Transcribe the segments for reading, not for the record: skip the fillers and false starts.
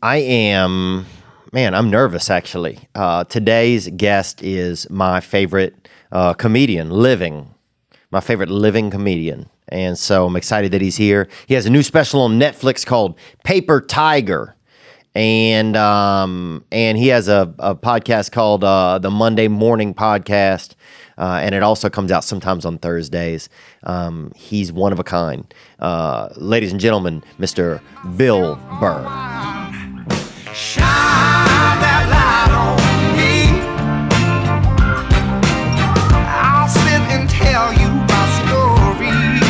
I'm nervous actually. Today's guest is my favorite comedian, my favorite living comedian. And so I'm excited that he's here. He has a new special on Netflix called Paper Tiger. And he has a podcast called the Monday Morning Podcast. And it also comes out sometimes on Thursdays. He's one of a kind. Ladies and gentlemen, Mr. Bill Burr. Shine that light on me. I'll sit and tell you my stories.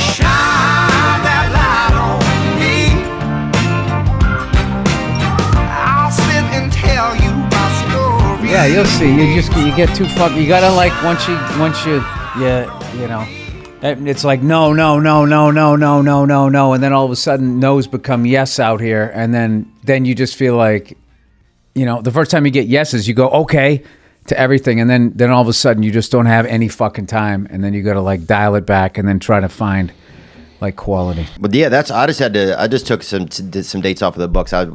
Shine that light on me. I'll sit and tell you my stories. Yeah, you'll see. You get too fucking. You gotta like once you you know. It's like no, and then all of a sudden no's become yes out here, and then you just feel like, the first time you get yeses, you go okay to everything, and then all of a sudden you just don't have any fucking time, and then you got to like dial it back and then try to find like quality. But yeah, I just took some dates off of the books. I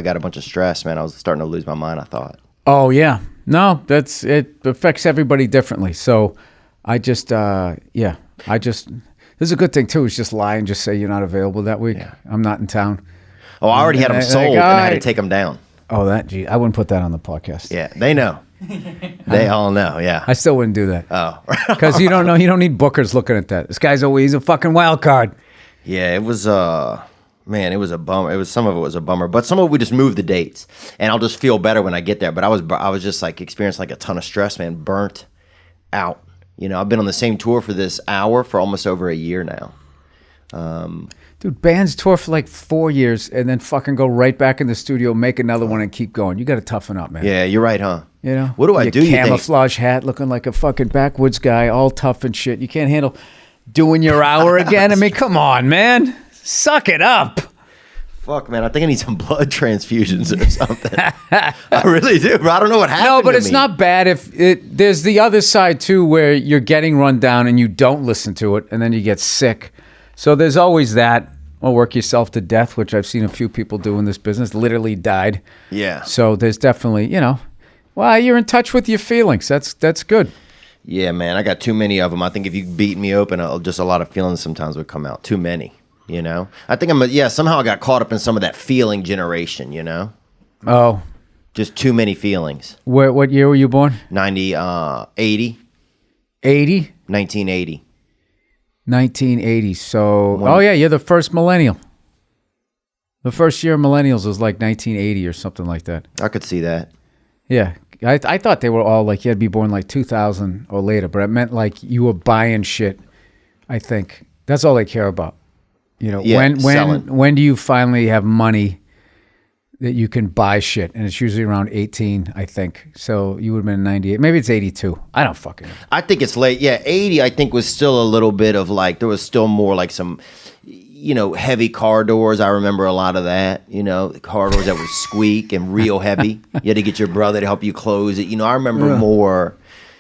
got a bunch of stress, man. I was starting to lose my mind, I thought. Oh yeah, no, it affects everybody differently. So I just this is a good thing too, is just lie and just say you're not available that week. Yeah. I'm not in town. Oh, I already had them sold and I had to take them down. Oh, I wouldn't put that on the podcast. Yeah, they know. They all know, yeah. I still wouldn't do that. Oh. Because you don't need bookers looking at that. This guy's always a fucking wild card. Yeah, it was, man, it was a bummer. Some of it was a bummer, but some of it we just moved the dates. And I'll just feel better when I get there. But I was just like experiencing like a ton of stress, man, burnt out. I've been on the same tour for this hour for almost over a year now. Dude, bands tour for like 4 years and then fucking go right back in the studio, make another one and keep going. You got to toughen up, man. Yeah, you're right, huh? What do I do? Camouflage hat, looking like a fucking backwoods guy, all tough and shit. You can't handle doing your hour again? I mean, come on, man. Suck it up. Fuck, man, I think I need some blood transfusions or something. I really do, bro. I don't know what happened. No, but it's not bad there's the other side too, where you're getting run down and you don't listen to it and then you get sick. So there's always that. Or work yourself to death, which I've seen a few people do in this business, literally died. Yeah. So there's definitely, you're in touch with your feelings. That's good. Yeah, man, I got too many of them. I think if you beat me open, just a lot of feelings sometimes would come out. Too many. I think somehow I got caught up in some of that feeling generation, Oh. Just too many feelings. What year were you born? 80. 80? 1980. 1980. So, you're the first millennial. The first year of millennials was like 1980 or something like that. I could see that. Yeah. I thought they were all like, you had to be born like 2000 or later, but it meant like you were buying shit, I think. That's all they care about. When do you finally have money that you can buy shit? And it's usually around 18, I think. So you would have been in 98. Maybe it's 82. I don't fucking know. I think it's late. Yeah, 80 I think was still a little bit of like, there was still more like some, heavy car doors. I remember a lot of that, car doors that would squeak and real heavy. You had to get your brother to help you close it. I remember more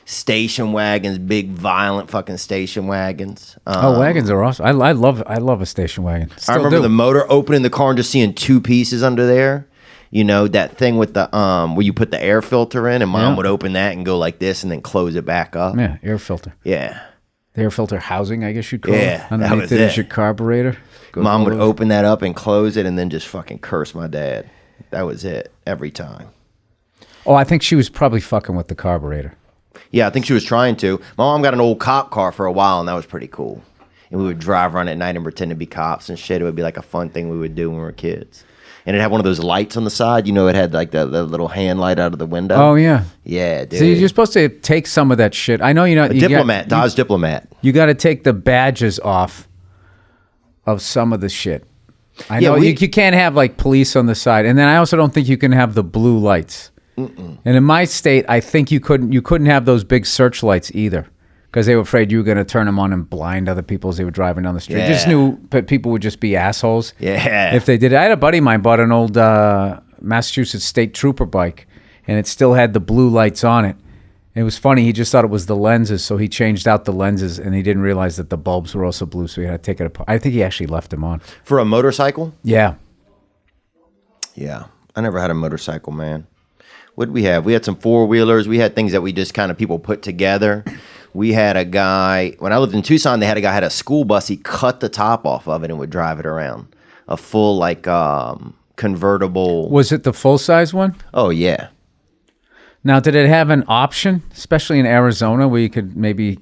station wagons, big violent fucking station wagons. Wagons are awesome. I love a station wagon. I remember the motor opening the car and just seeing two pieces under there. That thing with the where you put the air filter in, and mom would open that and go like this and then close it back up. Yeah, air filter. Yeah. The air filter housing, I guess you'd call it. Yeah, underneath it is your carburetor. Mom would open that up and close it and then just fucking curse my dad. That was it every time. Oh, I think she was probably fucking with the carburetor. Yeah, I think she was trying to. My mom got an old cop car for a while, and that was pretty cool. And we would drive around at night and pretend to be cops and shit. It would be like a fun thing we would do when we were kids. And it had one of those lights on the side. It had like the little hand light out of the window. Oh, yeah. Yeah, dude. So you're supposed to take some of that shit. I know Dodge Diplomat. You got to take the badges off of some of the shit. I know you can't have like police on the side. And then I also don't think you can have the blue lights. Mm-mm. And in my state, I think you couldn't have those big searchlights either, because they were afraid you were going to turn them on and blind other people as they were driving down the street. Yeah. Just knew that people would just be assholes. Yeah. If they did it. I had a buddy of mine bought an old Massachusetts State Trooper bike, and it still had the blue lights on it. It was funny. He just thought it was the lenses, so he changed out the lenses, and he didn't realize that the bulbs were also blue, so he had to take it apart. I think he actually left them on. For a motorcycle? Yeah. Yeah. I never had a motorcycle, man. What did we have? We had some four-wheelers. We had things that we just kind of people put together. We had a guy, when I lived in Tucson, they had a guy had a school bus. He cut the top off of it and would drive it around. A full, like, convertible. Was it the full-size one? Oh, yeah. Now, did it have an option, especially in Arizona, where you could maybe,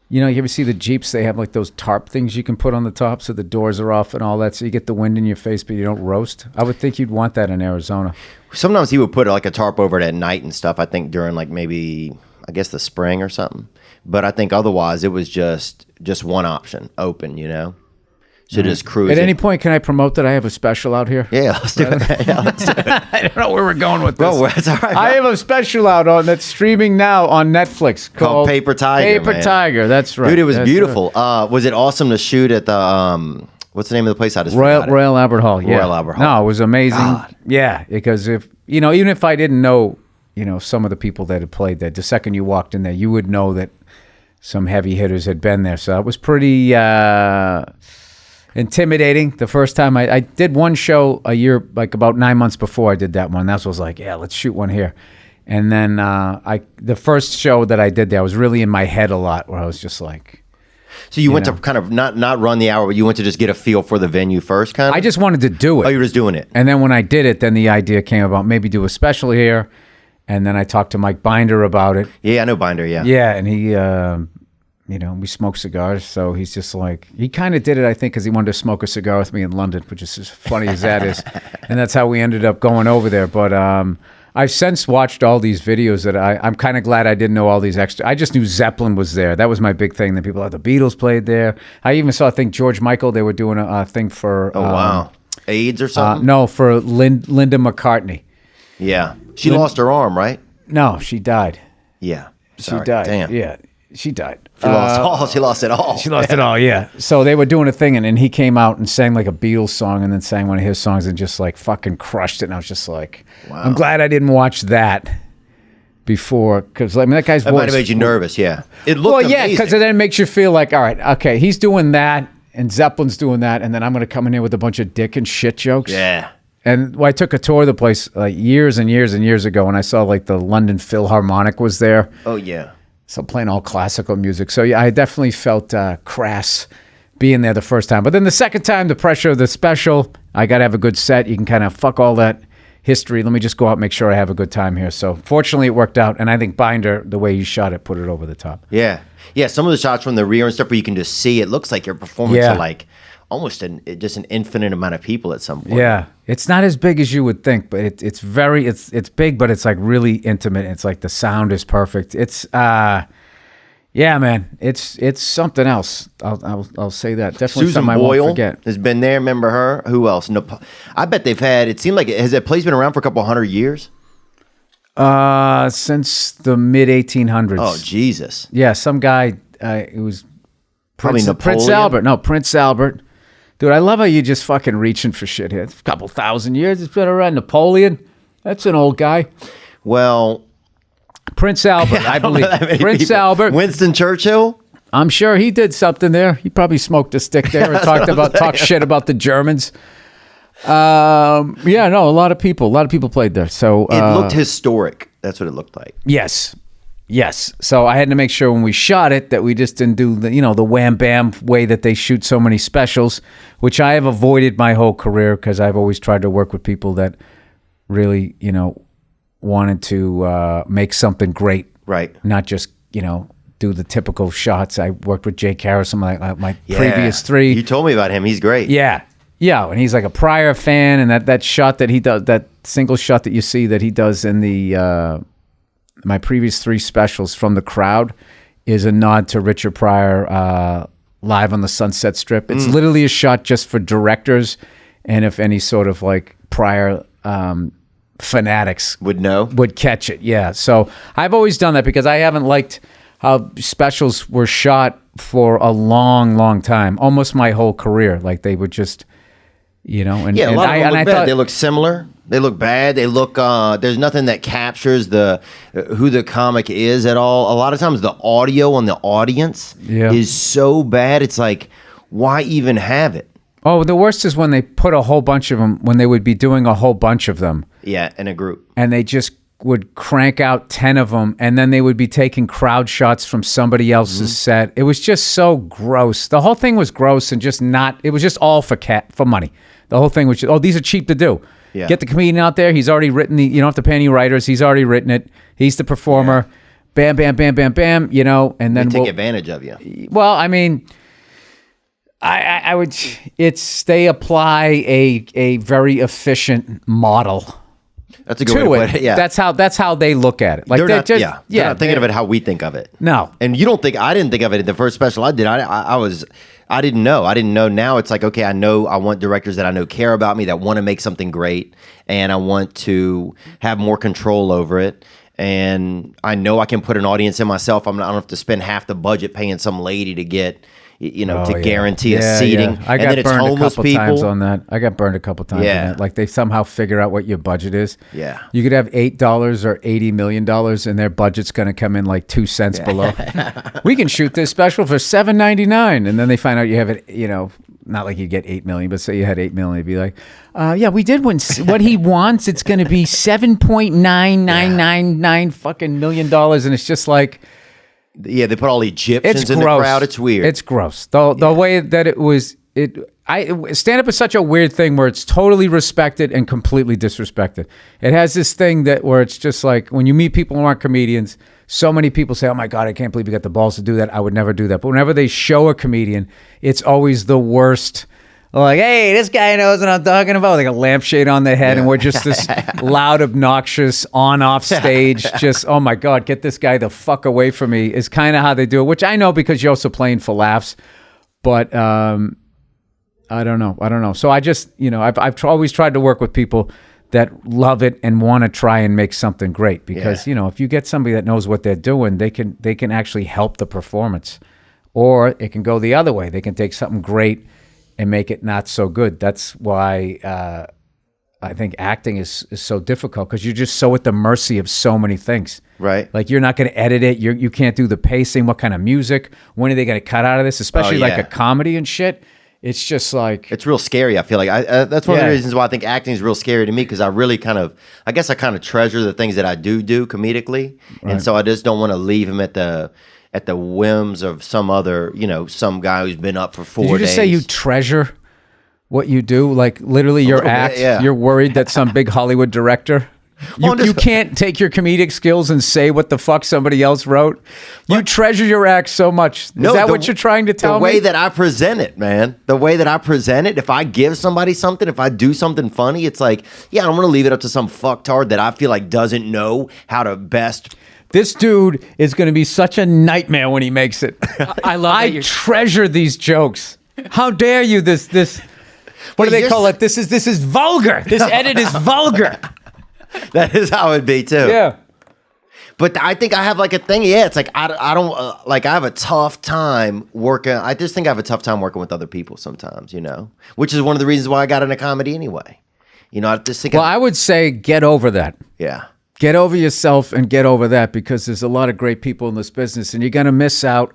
you ever see the Jeeps? They have like those tarp things you can put on the top so the doors are off and all that, so you get the wind in your face, but you don't roast. I would think you'd want that in Arizona. Sometimes he would put like a tarp over it at night and stuff, I think during like maybe, I guess the spring or something. But I think otherwise it was just one option, open, So just cruise. At any point, can I promote that I have a special out here? Yeah, let's do it. Yeah, let's do it. I don't know where we're going with this. Well, it's all right. I have a special out on that's streaming now on Netflix called Paper Tiger. Paper Tiger, that's right. Dude, it was that's beautiful. Right. Was it awesome to shoot at the what's the name of the place? I just forgot it. Royal Albert Hall. Yeah. Royal Albert Hall. No, it was amazing. God. Yeah, because if even if I didn't know, some of the people that had played there, the second you walked in there, you would know that some heavy hitters had been there. So it was pretty intimidating the first time. I did one show a year, like about 9 months before I did that one. That was like, yeah, let's shoot one here. And then the first show that I did there, I was really in my head a lot, where I was just like. So you went to kind of not run the hour, but you went to just get a feel for the venue first, kind of? I just wanted to do it. Oh, you were just doing it. And then when I did it, then the idea came about maybe do a special here. And then I talked to Mike Binder about it. Yeah, I know Binder, yeah. Yeah, and he, we smoke cigars. So he's just like, he kind of did it, I think, because he wanted to smoke a cigar with me in London, which is as funny as that is. And that's how we ended up going over there. But I've since watched all these videos that I'm kind of glad I didn't know all these extra. I just knew Zeppelin was there. That was my big thing. That people the Beatles played there. I even saw, I think, George Michael, they were doing a thing for. Oh, wow. AIDS or something? No, for Linda McCartney. Yeah. She lost her arm, right? No, she died. Yeah. Sorry. She died. Damn. Yeah, she died. She lost it all. She lost it all, yeah. So they were doing a thing, and he came out and sang like a Beatles song and then sang one of his songs and just like fucking crushed it. And I was just like, wow. I'm glad I didn't watch that before, because that guy's voice. That might have made you nervous, yeah. It looked amazing. Because then it makes you feel like, all right, okay, he's doing that and Zeppelin's doing that, and then I'm going to come in here with a bunch of dick and shit jokes. Yeah. And I took a tour of the place like years and years and years ago, and I saw like the London Philharmonic was there. Oh, yeah. So playing all classical music. So yeah, I definitely felt crass being there the first time. But then the second time, the pressure of the special, I got to have a good set. You can kind of fuck all that history. Let me just go out and make sure I have a good time here. So fortunately, it worked out. And I think Binder, the way he shot it, put it over the top. Yeah. Yeah, some of the shots from the rear and stuff where you can just see, it looks like you're performing to like almost just an infinite amount of people at some point. Yeah, it's not as big as you would think, but it's big, but it's like really intimate. It's like the sound is perfect. It's yeah, man, it's something else. I'll say that. Definitely Susan something Boyle I won't forget. has been there. Remember her? Who else? I bet they've had. It seemed like has that place been around for a couple hundred years? Since the mid 1800s. Oh Jesus! Yeah, some guy. It was probably Napoleon. Prince Albert. No, Prince Albert. Dude, I love how you just fucking reaching for shit here. It's a couple thousand years. It's been around. Napoleon. That's an old guy. Well, Prince Albert, I believe. Prince Albert. Winston Churchill. I'm sure he did something there. He probably smoked a stick there and talked shit about the Germans. Yeah, no, a lot of people played there. So it looked historic. That's what it looked like. Yes. So I had to make sure when we shot it that we just didn't do the wham bam way that they shoot so many specials, which I have avoided my whole career because I've always tried to work with people that really, wanted to make something great. Right. Not just, do the typical shots. I worked with Jake Harrison, my previous three. You told me about him. He's great. Yeah, and he's like a Pryor fan, and that shot that he does, that single shot that you see that he does in the my previous three specials from the crowd is a nod to Richard Pryor live on the Sunset Strip. It's literally a shot just for directors, and if any sort of like Pryor fanatics would catch it. Yeah, so I've always done that because I haven't liked how specials were shot for a long, long time, almost my whole career. Like they would just, and a lot of them look bad. They look similar. They look bad. They look. There's nothing that captures who the comic is at all. A lot of times, the audio on the audience is so bad. It's like, why even have it? Oh, the worst is when they put a whole bunch of them, when they would be doing a whole bunch of them. Yeah, in a group. And they just would crank out 10 of them, and then they would be taking crowd shots from somebody else's set. It was just so gross. The whole thing was gross and just not, it was just all for money. The whole thing was just, these are cheap to do. Yeah. Get the comedian out there. He's already written you don't have to pay any writers. He's already written it. He's the performer. Yeah. Bam, bam, bam, bam, bam, and then they take advantage of you. Well, I mean, I would, they apply a very efficient model. That's a good way to put it. Yeah. That's how they look at it. Like they're not thinking of it how we think of it. No. And you don't think, I didn't think of it in the first special I did. I didn't know. I didn't know. Now it's like, okay, I know I want directors that I know care about me, that want to make something great, and I want to have more control over it. And I know I can put an audience in myself. I don't have to spend half the budget paying some lady to get, guarantee a seating. I got burned a couple times on that. I got burned a couple times on that. Like they somehow figure out what your budget is. Yeah. You could have $8 or $80 million and their budget's going to come in like 2 cents below. We can shoot this special for $7.99. And then they find out you have it, not like you get 8 million, but say you had 8 million, it'd be like, we did what he wants. It's going to be $7.9999 fucking $million. And it's just like, yeah, they put all Egyptians in the crowd. It's weird. It's gross. The way that it was, stand-up is such a weird thing where it's totally respected and completely disrespected. It has this thing where it's just like, when you meet people who aren't comedians, so many people say, oh my God, I can't believe you got the balls to do that. I would never do that. But whenever they show a comedian, it's always the worst. Like, hey, this guy knows what I'm talking about. Like a lampshade on the head, and we're just this loud, obnoxious, on-off stage. Just, oh my God, get this guy the fuck away from me is kind of how they do it, which I know because you're also playing for laughs. But I don't know. So I just, I've always tried to work with people that love it and want to try and make something great. Because, if you get somebody that knows what they're doing, they can actually help the performance. Or it can go the other way. They can take something great and make it not so good. That's why I think acting is so difficult, because you're just so at the mercy of so many things. Right. Like you're not going to edit it. You can't do the pacing. What kind of music? When are they going to cut out of this? Especially like a comedy and shit. It's just like... It's real scary, I feel like. That's one of the reasons why I think acting is real scary to me, because I really kind of treasure the things that I do comedically. Right. And so I just don't want to leave him at the whims of some other, some guy who's been up for 4 days. Did you just say you treasure what you do? Like literally your act? Yeah. You're worried that some big Hollywood director... You can't take your comedic skills and say what the fuck somebody else wrote. You treasure your act so much. Is that what you're trying to tell me? The way that I present it, man. The way that I present it. If I give somebody something, if I do something funny, it's like, I'm going to leave it up to some fucktard that I feel like doesn't know how to best... This dude is going to be such a nightmare when he makes it. I treasure these jokes. How dare you? This. What do they call it? This is vulgar. This edit is vulgar. That is how it'd be too. Yeah. But I think I have like a thing. Yeah, it's like I don't I have a tough time working. I just think I have a tough time working with other people sometimes. Which is one of the reasons why I got into comedy anyway. I just think. Well, I would say get over that. Yeah. Get over yourself and get over that, because there's a lot of great people in this business, and you're gonna miss out.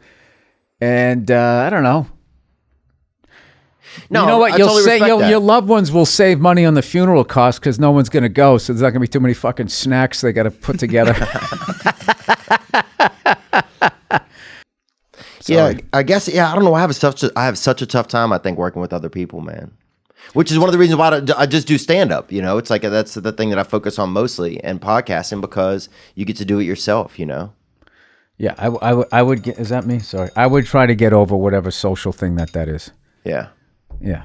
And I don't know. No, you know what? I You'll totally say respect that. your loved ones will save money on the funeral costs because no one's going to go, so there's not going to be too many fucking snacks they got to put together. I guess. I don't know. I have such a tough time. I think working with other people, man. Which is one of the reasons why I just do stand up. It's like that's the thing that I focus on mostly, and podcasting, because you get to do it yourself. Yeah, I would get. Is that me? Sorry, I would try to get over whatever social thing that is. Yeah. Yeah.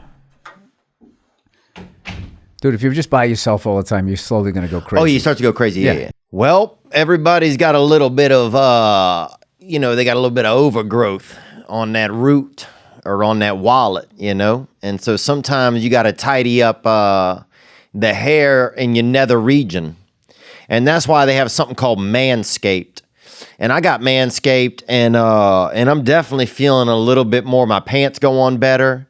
Dude, if you're just by yourself all the time, you're slowly going to go crazy. Oh, you start to go crazy. Yeah. Well, everybody's got a little bit of, they got a little bit of overgrowth on that root or on that wallet, And so sometimes you got to tidy up the hair in your nether region. And that's why they have something called Manscaped. And I got Manscaped, and I'm definitely feeling a little bit more. My pants go on better.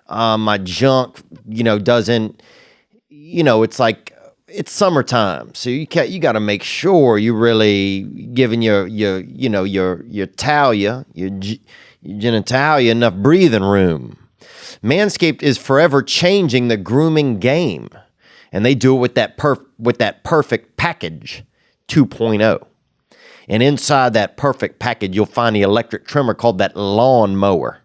My junk, doesn't, it's like it's summertime, so you got to make sure you're really giving your talia, your genitalia enough breathing room. Manscaped is forever changing the grooming game, and they do it with that perfect package 2.0. And inside that perfect package, you'll find the electric trimmer called that Lawn Mower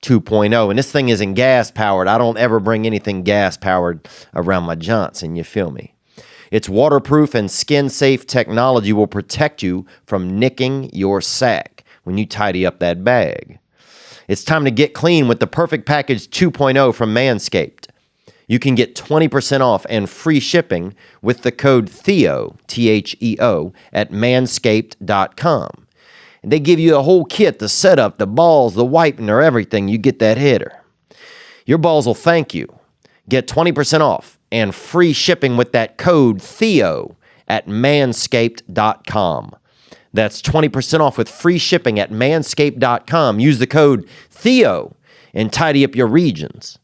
2.0. And this thing isn't gas powered. I don't ever bring anything gas powered around my Johnson. You feel me? Its waterproof and skin safe technology will protect you from nicking your sack when you tidy up that bag. It's time to get clean with the perfect package 2.0 from Manscaped. You can get 20% off and free shipping with the code Theo, Theo, at manscaped.com. And they give you a whole kit, the setup, the balls, the whitener, everything. You get that hitter. Your balls will thank you. Get 20% off and free shipping with that code Theo at manscaped.com. That's 20% off with free shipping at manscaped.com. Use the code Theo and tidy up your regions.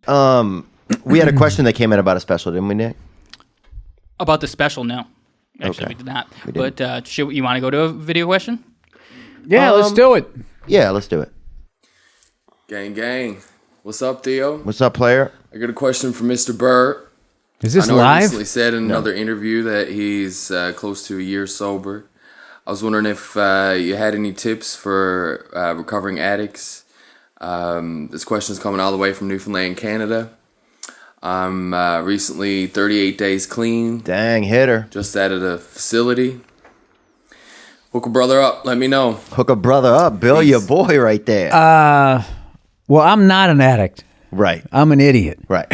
We had a question that came in about a special, didn't we, Nick? About the special, no. Actually, Okay. we did not. We didn't. But you want to go to a video question? Yeah, let's do it. Yeah, let's do it. Gang, gang. What's up, Theo? What's up, player? I got a question for Mr. Burr. Is this I know he live? recently said in another interview that he's close to a year sober. I was wondering if you had any tips for recovering addicts. This question is coming all the way from Newfoundland, Canada. I'm recently 38 days clean, Dang, hitter. just out of the facility. Hook a brother up. Let me know. Hook a brother up. Bill, your boy right there. Well, I'm not an addict. right. I'm an idiot. Right.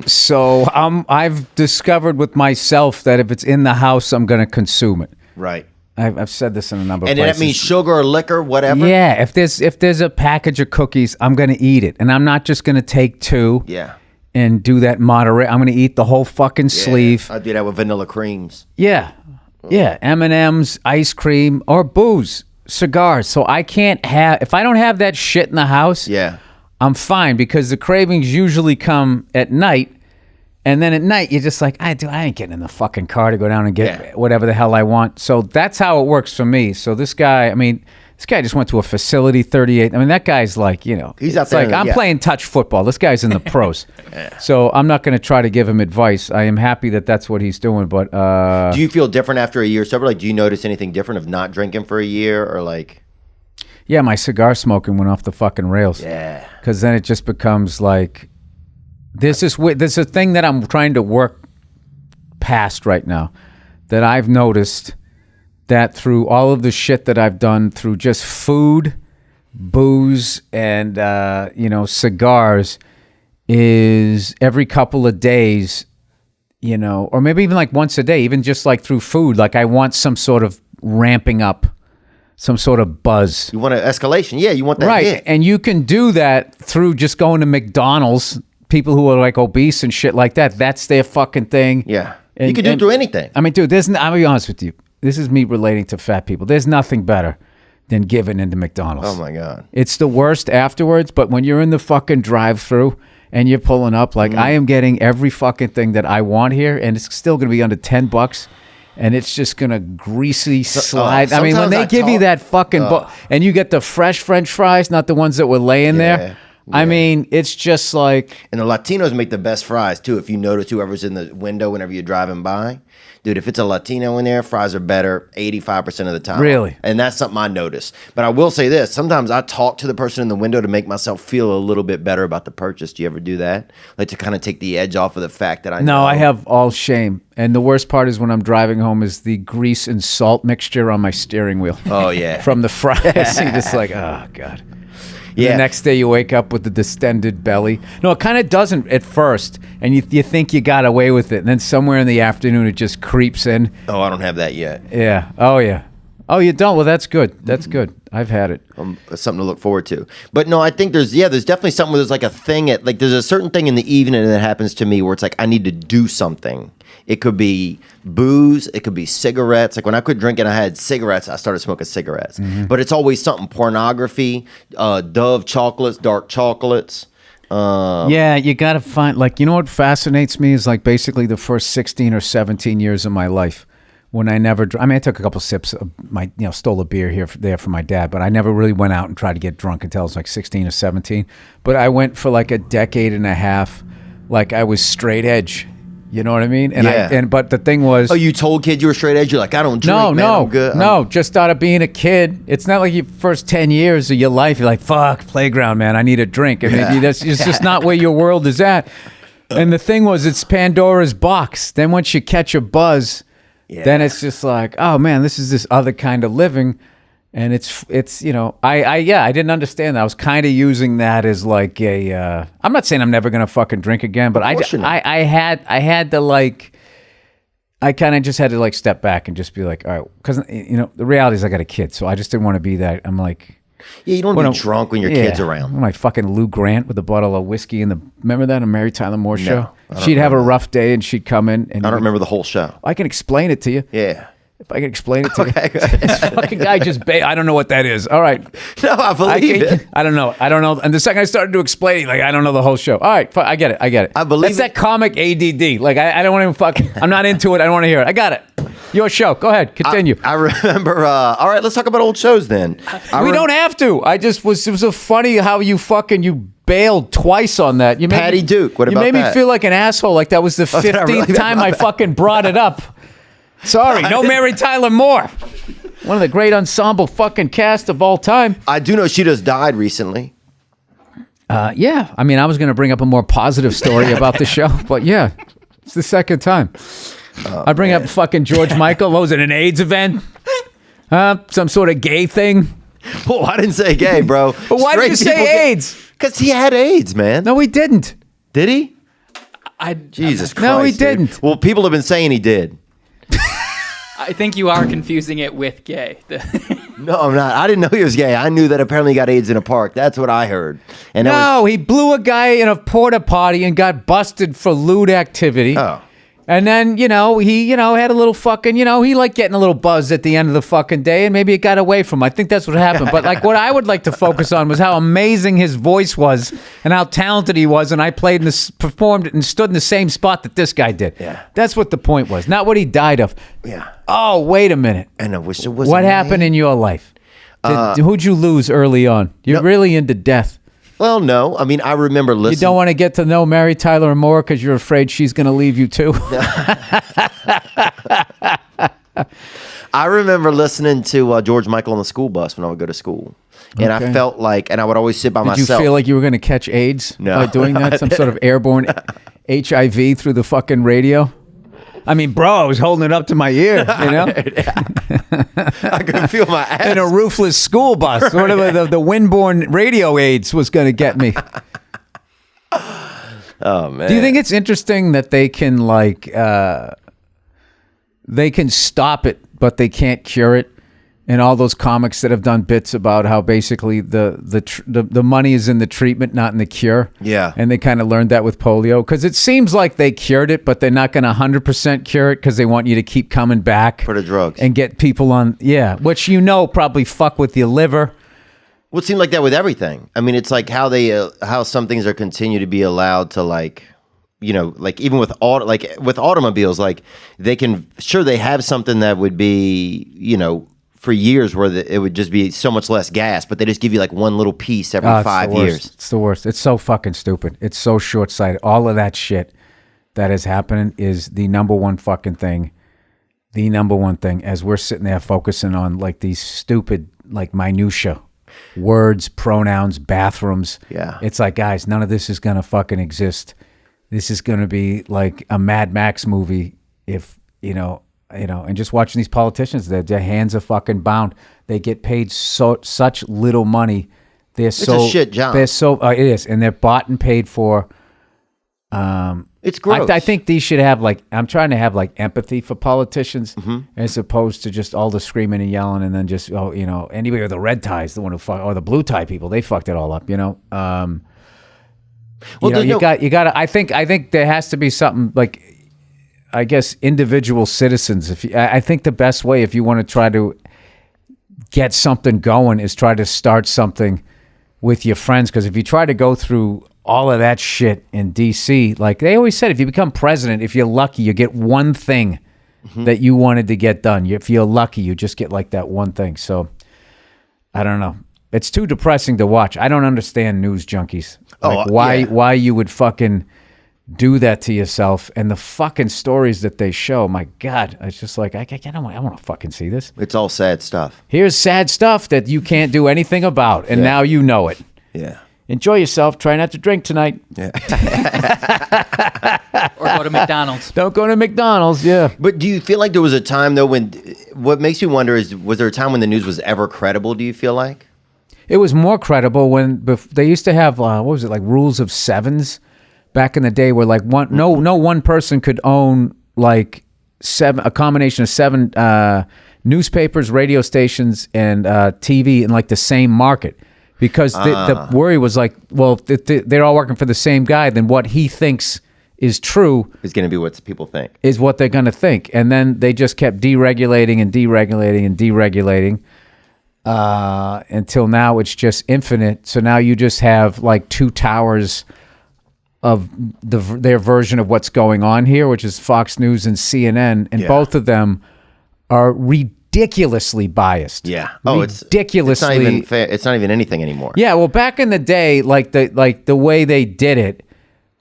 So I've discovered with myself that if it's in the house, I'm going to consume it. right. I've said this in a number of And places. that means sugar or liquor, whatever? Yeah, if there's a package of cookies, I'm going to eat it. And I'm not just going to take two Yeah. and do that moderate. I'm going to eat the whole fucking sleeve. I do that with vanilla creams. Yeah. Yeah, M&Ms, ice cream, or booze, cigars. So I can't have, if I don't have that shit in the house, Yeah. I'm fine because the cravings usually come at night. And then at night, you're just like, I ain't getting in the fucking car to go down and get whatever the hell I want. So that's how it works for me. So this guy just went to a facility, 38. I mean, that guy's like, you know, He's out it's there, like, I'm yeah. playing touch football. This guy's in the pros. So I'm not going to try to give him advice. I am happy that that's what he's doing. But Do you feel different after a year sober? Like, do you notice anything different of not drinking for a year or like? yeah, my cigar smoking went off the fucking rails. Yeah. Because then it just becomes like, there's a thing that I'm trying to work past right now that I've noticed that through all of the shit that I've done through just food, booze, and cigars, is every couple of days, or maybe even like once a day, even just like through food, like I want some sort of ramping up, some sort of buzz. You want an escalation? Yeah, you want that Right, hit. and you can do that through just going to McDonald's. People who are like obese and shit like that, that's their fucking thing. Yeah. And- you can do it and- through anything. I mean, dude, I'll be honest with you. This is me relating to fat people. There's nothing better than giving into McDonald's. Oh, my God. It's the worst afterwards, but when you're in the fucking drive-thru and you're pulling up, like I am getting every fucking thing that I want here, and it's still going to be under $10, and it's just going to greasy slide. I mean, when sometimes they I give you talk- that fucking, and you get the fresh French fries, not the ones that were laying there. I mean, it's just like... And the Latinos make the best fries, too. If you notice whoever's in the window whenever you're driving by. Dude, if it's a Latino in there, fries are better 85% of the time. Really? And that's something I notice. But I will say this. Sometimes I talk to the person in the window to make myself feel a little bit better about the purchase. Do you ever do that? Like to kind of take the edge off of the fact that I know. No, I have all shame. And the worst part is when I'm driving home is the grease and salt mixture on my steering wheel. Oh, yeah. From the fries. You're just like, oh, God. Yeah. The next day you wake up with the distended belly. No, it kind of doesn't at first, and you think you got away with it, and then somewhere in the afternoon it just creeps in. Oh, I don't have that yet. Yeah. Oh, yeah. Oh, you don't? Well, that's good. That's good. I've had it. It's something to look forward to. But no, I think there's definitely something where there's like a thing there's a certain thing in the evening that happens to me where it's like I need to do something. It could be booze, it could be cigarettes. Like when I quit drinking, I had cigarettes. I started smoking cigarettes. But it's always something: pornography, Dove chocolates, dark chocolates. Yeah, you got to find, like, you know what fascinates me is like basically the first 16 or 17 years of my life when I never, I mean, I took a couple sips of stole a beer there for my dad, but I never really went out and tried to get drunk until I was like 16 or 17. But I went for like a decade and a half, like I was straight edge. You know what I mean? And but the thing was, you told kids you were straight edge. You're like, I don't drink. No, man, I'm good. no. Just out of being a kid, it's not like your first 10 years of your life. You're like, fuck, playground, man. I need a drink. I mean, it's just not where your world is at. And the thing was, it's Pandora's box. Then once you catch a buzz, then it's just like, oh man, this is this other kind of living. And it's I didn't understand that. I was kind of using that as like a I'm not saying I'm never gonna fucking drink again, but I had to like, I kind of just had to like step back and just be like, all right, because the reality is I got a kid, so I just didn't want to be that. I'm like, you don't want to be drunk when your kid's around. My fucking Lou Grant with a bottle of whiskey remember that on Mary Tyler Moore show? She'd have a rough day and she'd come in and I don't remember the whole show. I can explain it to you. Yeah. If I can explain it to you. This fucking guy I don't know what that is. All right. No, I believe it. I don't know. And the second I started to explain it, like, I don't know the whole show. All right, I get it. I believe That's that comic ADD. Like, I don't want to I'm not into it. I don't want to hear it. I got it. Your show. Go ahead. Continue. I remember. All right, let's talk about old shows then. We don't have to. It was so funny how you bailed twice on that. Patty Duke. What about that? You made me feel like an asshole. Like that was the 15th time I fucking brought it up. Sorry, no Mary Tyler Moore. One of the great ensemble fucking cast of all time. I do know she just died recently. Yeah. I mean, I was going to bring up a more positive story about the show, but yeah, it's the second time. I bring up fucking George Michael. What was it, an AIDS event? Some sort of gay thing? Oh, I didn't say gay, bro. But why did you say AIDS? Because he had AIDS, man. No, he didn't. Did he? Jesus Christ. No, he didn't. Dude. Well, people have been saying he did. I think you are confusing it with gay. No, I'm not. I didn't know he was gay. I knew that apparently he got AIDS in a park. That's what I heard. And he blew a guy in a porta potty and got busted for lewd activity. Oh. And then, he had a little fucking, he liked getting a little buzz at the end of the fucking day, and maybe it got away from him. I think that's what happened. But like what I would like to focus on was how amazing his voice was and how talented he was. And I performed and stood in the same spot that this guy did. Yeah. That's what the point was, not what he died of. Yeah. Oh, wait a minute. And I wish it was. What happened in your life? Who'd you lose early on? You're really into death. Well, no. I mean, I remember listening. You don't want to get to know Mary Tyler Moore because you're afraid she's going to leave you too? I remember listening to George Michael on the school bus when I would go to school. And I felt like, and I would always sit by myself. Did you feel like you were going to catch AIDS by doing that? Some sort of airborne HIV through the fucking radio? I mean, bro, I was holding it up to my ear, I could feel my ass. In a roofless school bus. Sort of the windborne radio AIDS was going to get me. Oh, man. Do you think it's interesting that they can, they can stop it, but they can't cure it? And all those comics that have done bits about how basically the money is in the treatment, not in the cure. Yeah. And they kind of learned that with polio. Because it seems like they cured it, but they're not going to 100% cure it because they want you to keep coming back. For the drugs. And get people on, which probably fuck with your liver. Well, it seemed like that with everything. I mean, it's like how some things are continue to be allowed to like even with with automobiles, like they have something that would be, for years where it would just be so much less gas, but they just give you like one little piece every 5 years. It's the worst. It's so fucking stupid. It's so short-sighted. All of that shit that is happening is the number one fucking thing. The number one thing as we're sitting there focusing on like these stupid like minutia, words, pronouns, bathrooms. Yeah. It's like, guys, none of this is going to fucking exist. This is going to be like a Mad Max movie if, and just watching these politicians, their hands are fucking bound. They get paid such little money. It's a shit job. It is, and they're bought and paid for. It's gross. I think these should have I'm trying to have empathy for politicians as opposed to just all the screaming and yelling and then just anybody with the red tie is the one who or the blue tie people, they fucked it all up. Well, you got. I think there has to be something like. I guess individual citizens. I think the best way if you want to try to get something going is try to start something with your friends. Because if you try to go through all of that shit in D.C., like they always said, if you become president, if you're lucky, you get one thing that you wanted to get done. If you're lucky, you just get like that one thing. So I don't know. It's too depressing to watch. I don't understand news junkies. Like why you would fucking do that to yourself, and the fucking stories that they show. My God, it's just like I want to fucking see this. It's all sad stuff. Here's sad stuff that you can't do anything about, and now you know it. Yeah. Enjoy yourself. Try not to drink tonight. Yeah. Or go to McDonald's. Don't go to McDonald's. Yeah. But do you feel like there was a time though when? What makes me wonder is, was there a time when the news was ever credible? Do you feel like? It was more credible when they used to have what was it, like rules of sevens back in the day, where like no one person could own like a combination of seven newspapers, radio stations, and TV in like the same market, because the worry was like, well, if they're all working for the same guy, then what he thinks is true is going to be what people think. Is what they're going to think, and then they just kept deregulating and deregulating and deregulating. Until now it's just infinite. So now you just have like two towers of their version of what's going on here, which is Fox News and CNN, and both of them are ridiculously biased. Yeah. Ridiculously. It's not even fair. It's not even anything anymore. Yeah. Well, back in the day, like the way they did it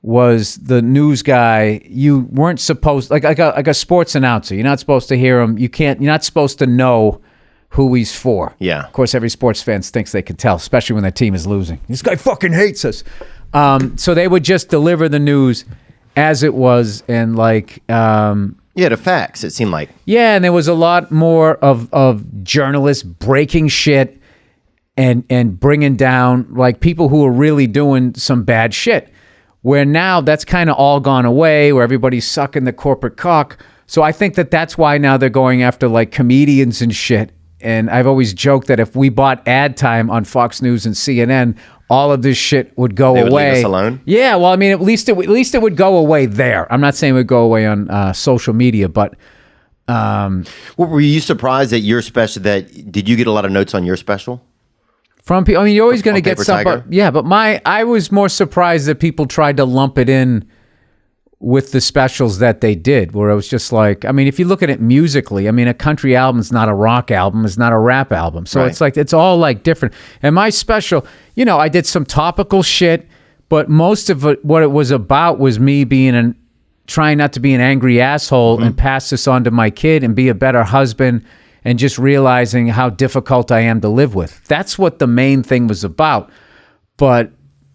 was the news guy. You weren't supposed like a sports announcer. You're not supposed to hear him. You're not supposed to know who he's for. Yeah. Of course, every sports fan thinks they can tell, especially when their team is losing. This guy fucking hates us. So they would just deliver the news as it was, and like the facts, it seemed like. Yeah, and there was a lot more of journalists breaking shit and bringing down like people who were really doing some bad shit, where now that's kind of all gone away, where everybody's sucking the corporate cock. So I think that's why now they're going after like comedians and shit. And I've always joked that if we bought ad time on Fox News and CNN, all of this shit would go away. They would leave us alone? Yeah, well, I mean, at least it would go away there. I'm not saying it would go away on social media, but... were you surprised that your special, did you get a lot of notes on your special? From people, I mean, you're always going to get some... Tiger? Yeah, but I was more surprised that people tried to lump it in with the specials that they did, where it was just like, I mean, if you look at it musically, I mean, a country album is not a rock album, it's not a rap album. So It's like, it's all like different. And my special, I did some topical shit, but most of it, what it was about was me trying not to be an angry asshole and pass this on to my kid and be a better husband, and just realizing how difficult I am to live with. That's what the main thing was about. But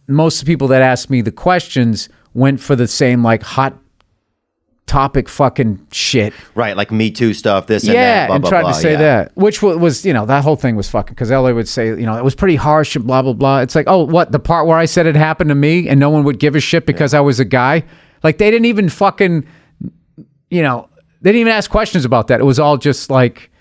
most of the people that asked me the questions went for the same like hot topic fucking shit. Right, like Me Too stuff, this and that, blah, and blah, tried blah, to say that. Which was, that whole thing was fucking, because LA would say, it was pretty harsh and blah, blah, blah. It's like, oh, what, the part where I said it happened to me and no one would give a shit because I was a guy? Like, they didn't even fucking, they didn't even ask questions about that. It was all just like...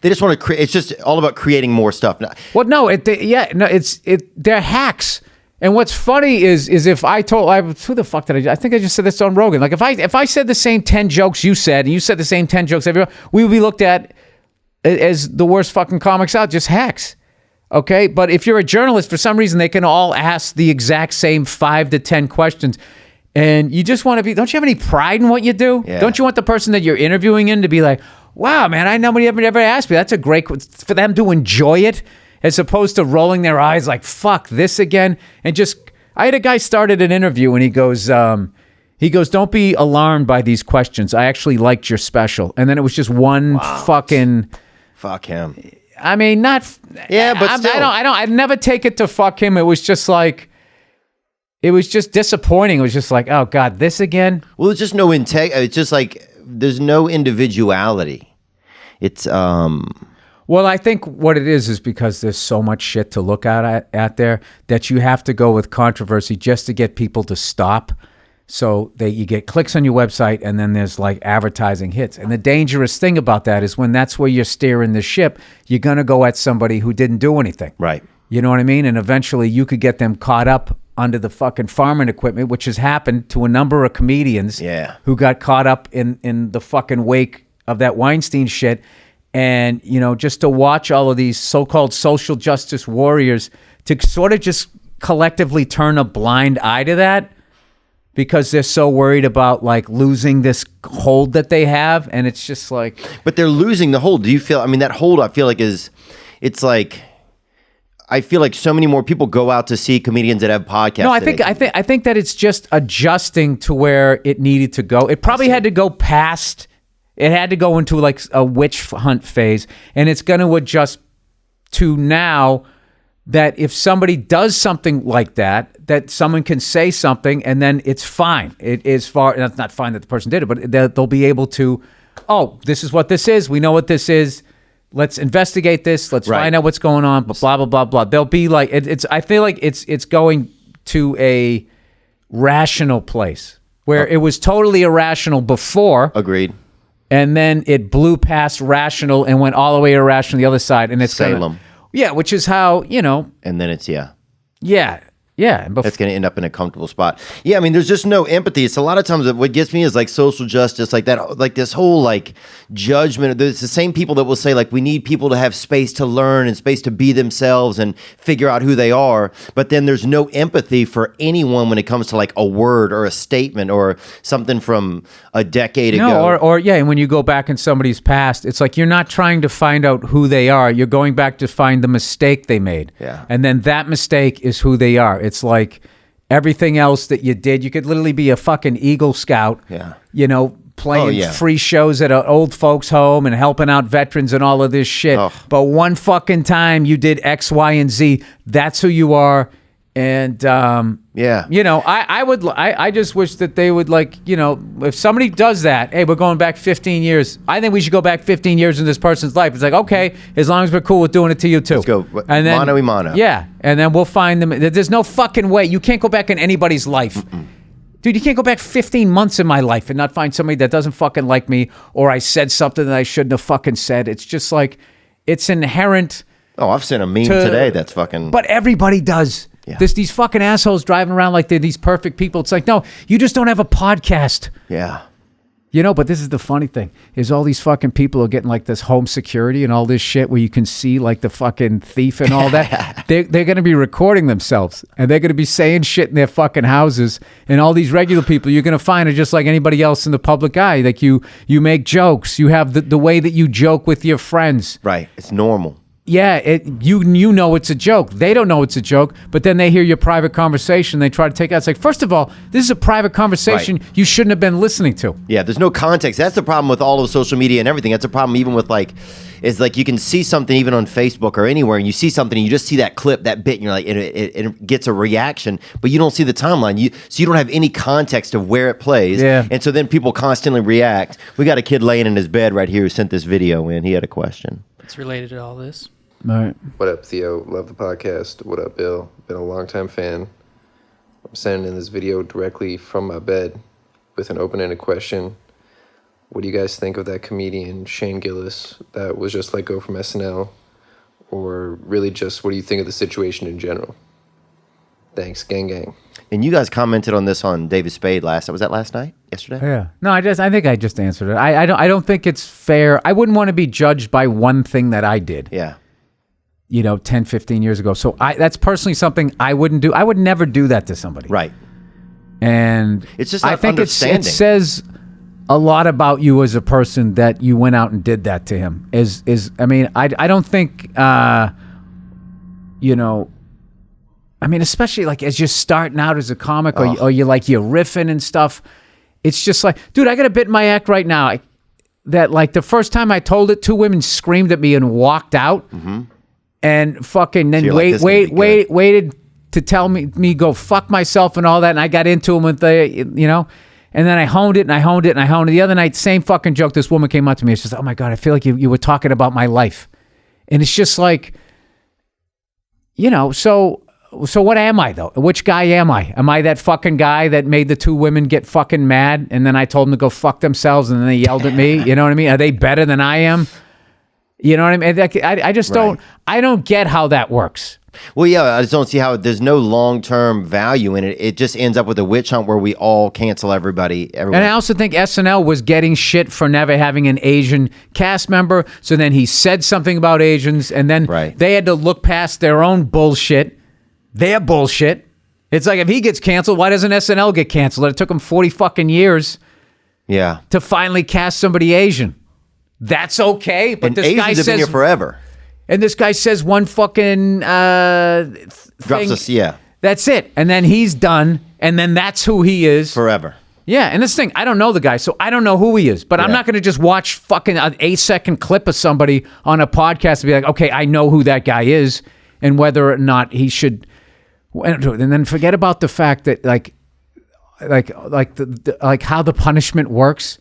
They just want to create, it's just all about creating more stuff. Well, no, they're hacks. And what's funny is if I told, who the fuck did I think I just said this on Rogan. Like if I said the same 10 jokes you said, and you said the same 10 jokes everyone, we would be looked at as the worst fucking comics out, just hacks. Okay? But if you're a journalist, for some reason, they can all ask the exact same 5 to 10 questions. And you just want to be, don't you have any pride in what you do? Yeah. Don't you want the person that you're interviewing in to be like, wow, man, I know nobody ever asked me. That's a great, for them to enjoy it, as opposed to rolling their eyes like, fuck this again. And just, I had a guy started an interview and he goes, don't be alarmed by these questions. I actually liked your special. And then it was just one fucking... Fuck him. I mean, not... Yeah, but still. I'd never take it to fuck him. It was just like... It was just disappointing. It was just like, oh God, this again? Well, it's just no it's just like, there's no individuality. It's, Well, I think what it is because there's so much shit to look at there that you have to go with controversy just to get people to stop. So that you get clicks on your website, and then there's like advertising hits. And the dangerous thing about that is when that's where you're steering the ship, you're going to go at somebody who didn't do anything. Right. You know what I mean? And eventually you could get them caught up under the fucking farming equipment, which has happened to a number of comedians who got caught up in the fucking wake of that Weinstein shit. And, just to watch all of these so-called social justice warriors to sort of just collectively turn a blind eye to that, because they're so worried about like losing this hold that they have, and it's just like. But they're losing the hold. Do you feel? I mean, that hold I feel like it's like. I feel like so many more people go out to see comedians that have podcasts. No, I think that it's just adjusting to where it needed to go. It probably had to go past. It had to go into like a witch hunt phase, and it's going to adjust to now that if somebody does something like that, that someone can say something and then it's fine. It is far. It's not fine that the person did it, but they'll be able to. Oh, this is what this is. We know what this is. Let's investigate this. Let's find out what's going on. Blah blah blah blah. They'll be like it's. I feel like it's going to a rational place where it was totally irrational before. Agreed. And then it blew past rational and went all the way irrational the other side. And it's Salem. Which is how And then it's Yeah. That's going to end up in a comfortable spot. Yeah, I mean, there's just no empathy. It's a lot of times what gets me is like social justice, like that, like this whole like judgment. It's the same people that will say like we need people to have space to learn and space to be themselves and figure out who they are. But then there's no empathy for anyone when it comes to like a word or a statement or something from a decade ago. And when you go back in somebody's past, it's like you're not trying to find out who they are. You're going back to find the mistake they made. Yeah. And then that mistake is who they are. It's like everything else that you did. You could literally be a fucking Eagle Scout, playing free shows at an old folks home and helping out veterans and all of this shit. Oh. But one fucking time you did X, Y, and Z. That's who you are. And, I just wish that they would if somebody does that, hey, we're going back 15 years. I think we should go back 15 years in this person's life. It's like, okay, as long as we're cool with doing it to you too. Let's go. And then, mano a mano. Yeah. And then we'll find them. There's no fucking way. You can't go back in anybody's life. Mm-mm. Dude, you can't go back 15 months in my life and not find somebody that doesn't fucking like me or I said something that I shouldn't have fucking said. It's just like, it's inherent. Oh, I've seen a meme today that's fucking. But everybody does. Yeah. These fucking assholes driving around like they're these perfect people. It's like, no, you just don't have a podcast. Yeah. But this is the funny thing, is all these fucking people are getting like this home security and all this shit where you can see like the fucking thief and all that. They're going to be recording themselves and they're going to be saying shit in their fucking houses. And all these regular people you're going to find are just like anybody else in the public eye. Like you make jokes. You have the way that you joke with your friends. Right. It's normal. Yeah, you know it's a joke. They don't know it's a joke, but then they hear your private conversation. They try to take it out. It's like, first of all, this is a private conversation you shouldn't have been listening to. Yeah, there's no context. That's the problem with all of social media and everything. That's a problem even with is you can see something even on Facebook or anywhere, and you see something and you just see that clip, that bit, and you're like, it gets a reaction, but you don't see the timeline. So you don't have any context of where it plays. Yeah. And so then people constantly react. We got a kid laying in his bed right here who sent this video in. He had a question. It's related to all this. All right. What up, Theo? Love the podcast. What up, Bill? Been a longtime fan. I'm sending in this video directly from my bed with an open-ended question. What do you guys think of that comedian, Shane Gillis, that was just let go from SNL? Or really just what do you think of the situation in general? Thanks, gang gang. And you guys commented on this on David Spade was that last night? Yesterday? Yeah. No, I think I just answered it. I don't think it's fair. I wouldn't want to be judged by one thing that I did. Yeah. 10, 15 years ago. So that's personally something I wouldn't do. I would never do that to somebody. Right. And it's just I think understanding. it says a lot about you as a person that you went out and did that to him. I don't think, especially like as you're starting out as a comic or you're riffing and stuff. It's just like, dude, I got a bit in my act right now that like the first time I told it, 2 women screamed at me and walked out. Mm-hmm. And fucking then so waited to tell me go fuck myself and all that. And I got into them with and then I honed it. The other night, same fucking joke. This woman came up to me. It's just, oh my God, I feel like you were talking about my life. And it's just like, so what am I though? Which guy am I? Am I that fucking guy that made the 2 women get fucking mad? And then I told them to go fuck themselves and then they yelled at me. You know what I mean? Are they better than I am? You know what I mean? I just don't. I don't get how that works. Well, yeah, I just don't see how there's no long-term value in it. It just ends up with a witch hunt where we all cancel everybody. And I also think SNL was getting shit for never having an Asian cast member. So then he said something about Asians, and then they had to look past their own bullshit, It's like if he gets canceled, why doesn't SNL get canceled? It took him 40 fucking years to finally cast somebody Asian. That's okay, but and this Asians guy have been says here forever. And this guy says one fucking Drops us, That's it. And then he's done, and then that's who he is. forever. Yeah, and this thing, I don't know the guy, so I don't know who he is. But I'm not going to just watch fucking an 8-second clip of somebody on a podcast and be like, okay, I know who that guy is, and whether or not he should. And then forget about the fact that like how the punishment works.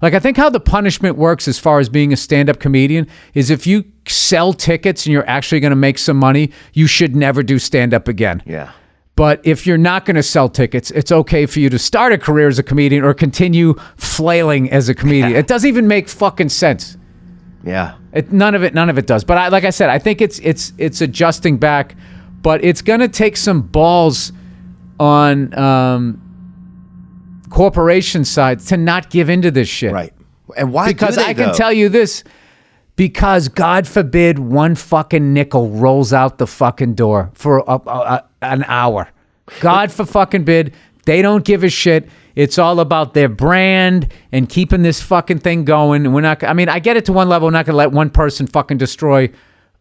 Like, I think how the punishment works as far as being a stand-up comedian is if you sell tickets and you're actually going to make some money, you should never do stand-up again. Yeah. But if you're not going to sell tickets, it's okay for you to start a career as a comedian or continue flailing as a comedian. It doesn't even make fucking sense. Yeah. None of it does. But like I said, I think it's adjusting back, but it's going to take some balls on corporation side to not give into this shit. Right. And why Because do they, I can though? tell you this, because God forbid one fucking nickel rolls out the fucking door for an hour. God for fucking bid, they don't give a shit. It's all about their brand and keeping this fucking thing going. And we're not, I mean, I get it to one level. We're not going to let one person fucking destroy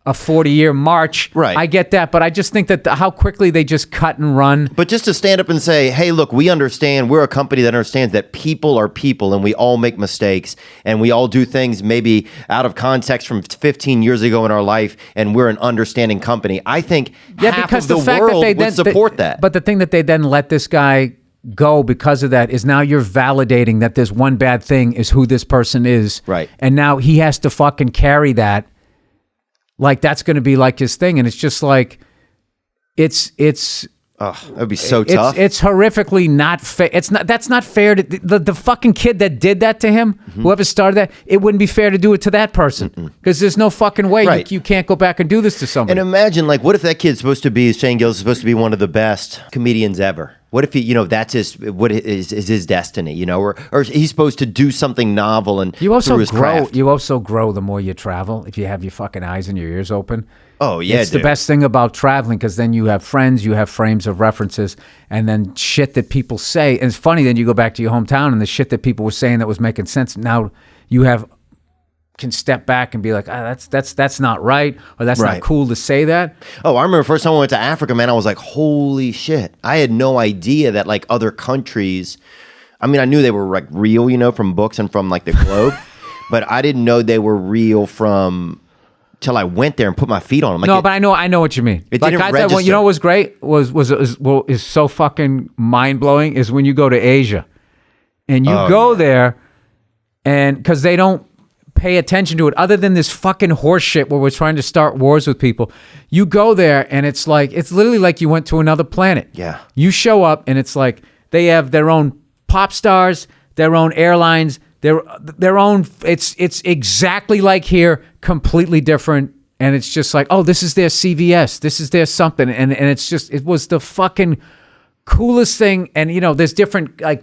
a 40-year march. Right. I get that, but I just think that how quickly they just cut and run. But just to stand up and say, hey, look, we understand, we're a company that understands that people are people and we all make mistakes and we all do things maybe out of context from 15 years ago in our life, and we're an understanding company. I think half of the world would support that. But the thing that they then let this guy go because of that is now you're validating that there's one bad thing is who this person is. Right. And now he has to fucking carry that. Like that's going to be like his thing. And it's just like, it's that would be so tough. It's horrifically not fair. That's not fair to the fucking kid that did that to him, whoever started that, it wouldn't be fair to do it to that person. Because there's no fucking way Right. you can't go back and do this to somebody. And imagine, like, what if that kid's supposed to be, Shane Gillis is supposed to be one of the best comedians ever? What if he, that's what is his destiny, or he's supposed to do something novel and you also through his grow. craft. You also grow the more you travel. If you have your fucking eyes and your ears open. Oh yeah, it's the best thing about traveling because then you have friends, you have frames of references, and then shit that people say. And it's funny. Then you go back to your hometown and the shit that people were saying that was making sense. Now you can step back and be like, that's not right, or that's Right. not cool to say that. Oh, I remember first time I went to Africa, man, I was like, holy shit. I had no idea that like other countries, I mean, I knew they were like real, from books and from like the globe, but I didn't know they were real till I went there and put my feet on them. Like No, but I know what you mean. It Like didn't you register. know what was great is so fucking mind blowing is when you go to Asia and you go there and because they don't pay attention to it other than this fucking horse shit where we're trying to start wars with people. You go there and it's literally like you went to another planet. Yeah. You show up and it's like they have their own pop stars, their own airlines, their own. It's exactly like here, completely different, and it's just like, oh, this is their CVS, this is their something, and it's just it was the fucking coolest thing. And there's different like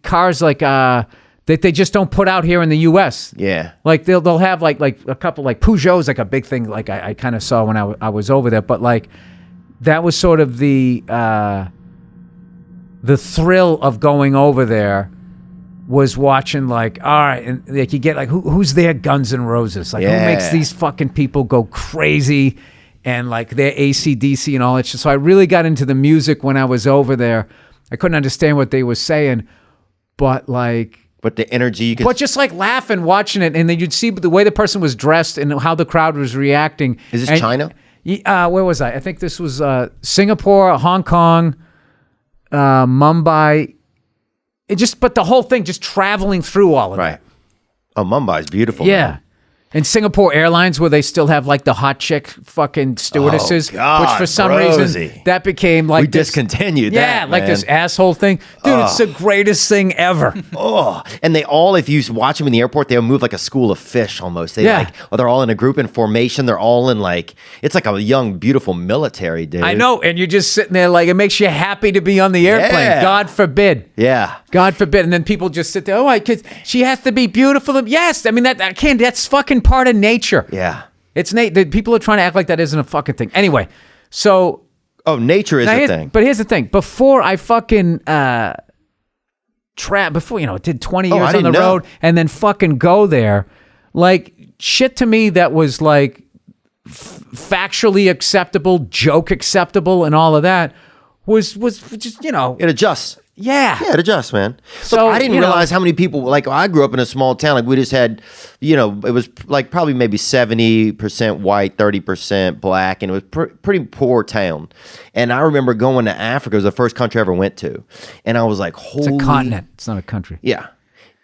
cars like that they just don't put out here in the U.S. Yeah. Like they'll have like a couple like Peugeot's like a big thing. Like I kind of saw when I was over there, but like that was sort of the thrill of going over there was watching like, all right, and like you get like who's their Guns N' Roses? Like who makes these fucking people go crazy and like their AC/DC and all that shit. So I really got into the music when I was over there. I couldn't understand what they were saying, but the energy you could. but just like laughing, watching it, and then you'd see the way the person was dressed and how the crowd was reacting. Is this And- China? Where was I? I think this was Singapore, Hong Kong, Mumbai. But the whole thing, just traveling through all of Right. Oh, Mumbai's beautiful. Yeah. man. And Singapore Airlines, where they still have like the hot chick fucking stewardesses, Oh, God, which for some Rosie. reason that became like We this- discontinued yeah, that, like man. this asshole thing. Dude, it's the greatest thing ever. Oh, and they all, if you watch them in the airport, they'll move like a school of fish almost. They're all in a group in formation. They're all in it's like a young, beautiful military, dude. I know, and you're just sitting there like it makes you happy to be on the airplane. Yeah. God forbid. Yeah. God forbid. And then people just sit there, she has to be beautiful. Yes, I mean that's fucking part of nature. Yeah. It's Nate. People are trying to act like that isn't a fucking thing. Anyway, so Oh, nature is a thing. But here's the thing. Before I fucking did 20 years on the road and then fucking go there, like shit to me that was like factually acceptable, joke acceptable, and all of that was just, It adjusts. Yeah. Yeah, it adjusts, man. So, Look, I didn't realize how many people, like, I grew up in a small town. Like, we just had, it was like probably maybe 70% white, 30% black, and it was pretty poor town. And I remember going to Africa. It was the first country I ever went to. And I was like, holy. It's a continent. It's not a country. Yeah.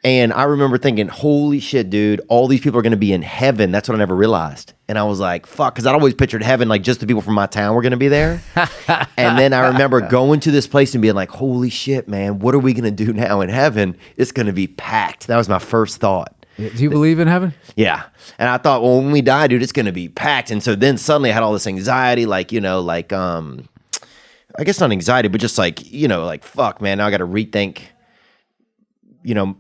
And I remember thinking, holy shit, dude, all these people are going to be in heaven. That's what I never realized. And I was like, fuck, because I'd always pictured heaven like just the people from my town were going to be there. And then I remember going to this place and being like, holy shit, man, what are we going to do now in heaven? It's going to be packed. That was my first thought. Do you believe in heaven? Yeah. And I thought, well, when we die, dude, it's going to be packed. And so then suddenly I had all this anxiety, I guess not anxiety, but just like fuck, man, now I got to rethink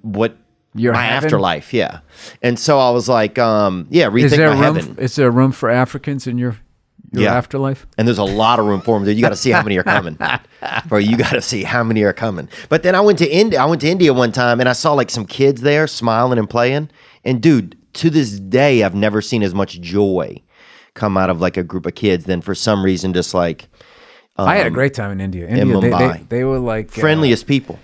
what Your my heaven? afterlife, yeah. And so I was like, rethink my heaven. Is there room for Africans in your afterlife? And there's a lot of room for them. Dude. You got to see how many are coming, bro. You got to see how many are coming. But then I went to India one time, and I saw like some kids there smiling and playing. And dude, to this day, I've never seen as much joy come out of like a group of kids than for some reason just like. I had a great time in India. Mumbai. They were like friendliest people.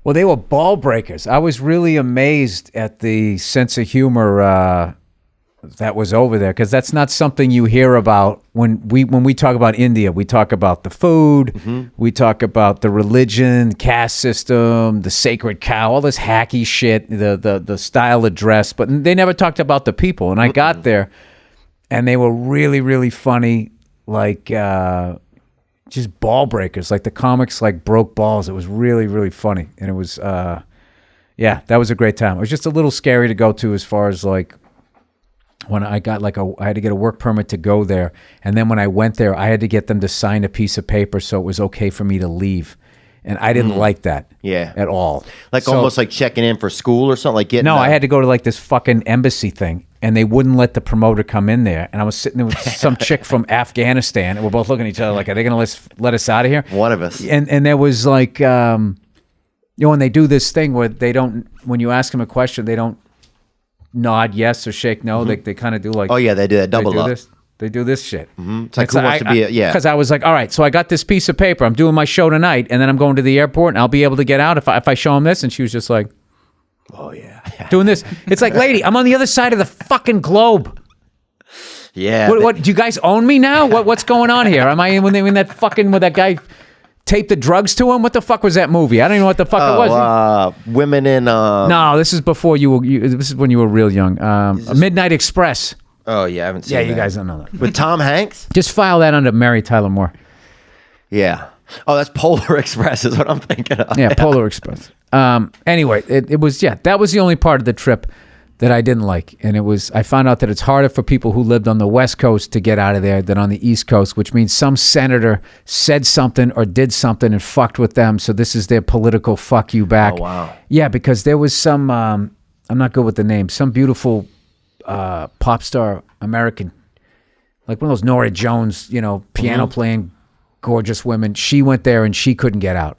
Well, they were ball breakers. I was really amazed at the sense of humor that was over there, because that's not something you hear about when we talk about India. We talk about the food, we talk about the religion, caste system, the sacred cow, all this hacky shit, the style of dress, but they never talked about the people. And I got there, and they were really, really funny, like just ball breakers. Like the comics like broke balls. It was really, really funny. And it was, that was a great time. It was just a little scary to go to as far as like when I got I had to get a work permit to go there. And then when I went there, I had to get them to sign a piece of paper so it was okay for me to leave. And I didn't like that at all. Like almost like checking in for school or something? Like getting I had to go to like this fucking embassy thing, and they wouldn't let the promoter come in there. And I was sitting there with some chick from Afghanistan, and we're both looking at each other like, are they going to let us out of here? One of us. And there was like, when they do this thing where they don't, when you ask them a question, they don't nod yes or shake no. They kind of do like, oh yeah, they do that double up. They do this shit. It's like, who wants to be because I was like, all right, so I got this piece of paper. I'm doing my show tonight, and then I'm going to the airport, and I'll be able to get out if I show them this. And she was just like, oh yeah, doing this. It's like, lady, I'm on the other side of the fucking globe. Yeah. What do you guys own me now? What's going on here? Am I in that fucking, where that guy taped the drugs to him? What the fuck was that movie? I don't even know what the fuck it was. Women in. No, this is before you were. This is when you were real young. Midnight Express. Oh yeah, I haven't seen. Yeah, that. you guys don't know that. With Tom Hanks. Just file that under Mary Tyler Moore. Yeah. Oh, that's Polar Express is what I'm thinking of. Yeah, Polar Express. Anyway, it was, that was the only part of the trip that I didn't like. And I found out that it's harder for people who lived on the West Coast to get out of there than on the East Coast, which means some senator said something or did something and fucked with them. So this is their political fuck you back. Oh, wow. Yeah, because there was some, I'm not good with the name, some beautiful pop star American, like one of those Nora Jones, piano playing gorgeous women. She went there and she couldn't get out,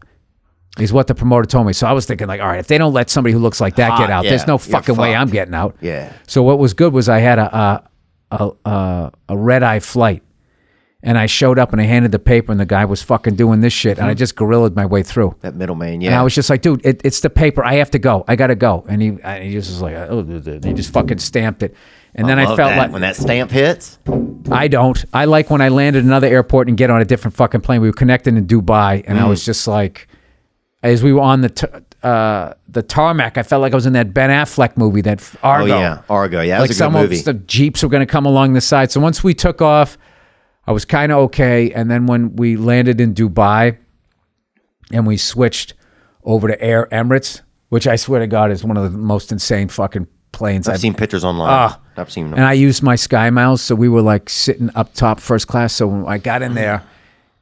is what the promoter told me. So I was thinking like, all right, if they don't let somebody who looks like that get out, there's no fucking way I'm getting out. Yeah. So what was good was I had a red-eye flight, and I showed up and I handed the paper, and the guy was fucking doing this shit, and I just gorillaed my way through. That middleman, yeah. And I was just like, dude, it's the paper. I have to go. I got to go. And he just was like, oh, he just fucking stamped it. And then I felt that. like When that stamp hits. I don't. I like when I landed at another airport and get on a different fucking plane. We were connected in Dubai, and I was just like, as we were on the tarmac, I felt like I was in that Ben Affleck movie, that Argo. Oh yeah, Argo. Yeah, that like was a good movie. The Jeeps were going to come along the side. So once we took off, I was kind of okay. And then when we landed in Dubai and we switched over to Air Emirates, which I swear to God is one of the most insane fucking planes. I've seen pictures online. I've seen them. And I used my Sky Miles, so we were like sitting up top first class. So when I got in there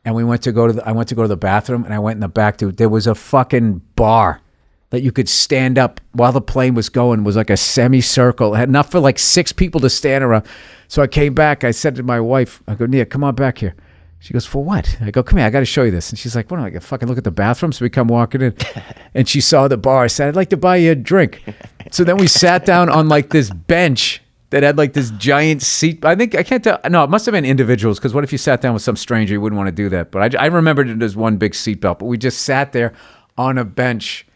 and I went to go to the bathroom, and I went in the back, dude, there was a fucking bar that you could stand up while the plane was going. It was like a semicircle. It had enough for like 6 people to stand around. So I came back. I said to my wife, I go, Nia, come on back here. She goes, for what? I go, come here, I got to show you this. And she's like, what am I going to fucking look at the bathroom? So we come walking in and she saw the bar. I said, I'd like to buy you a drink. So then we sat down on like this bench that had like this giant seat. I can't tell. No, it must have been individuals, because what if you sat down with some stranger? You wouldn't want to do that. But I remembered it as one big seatbelt. But we just sat there on a bench.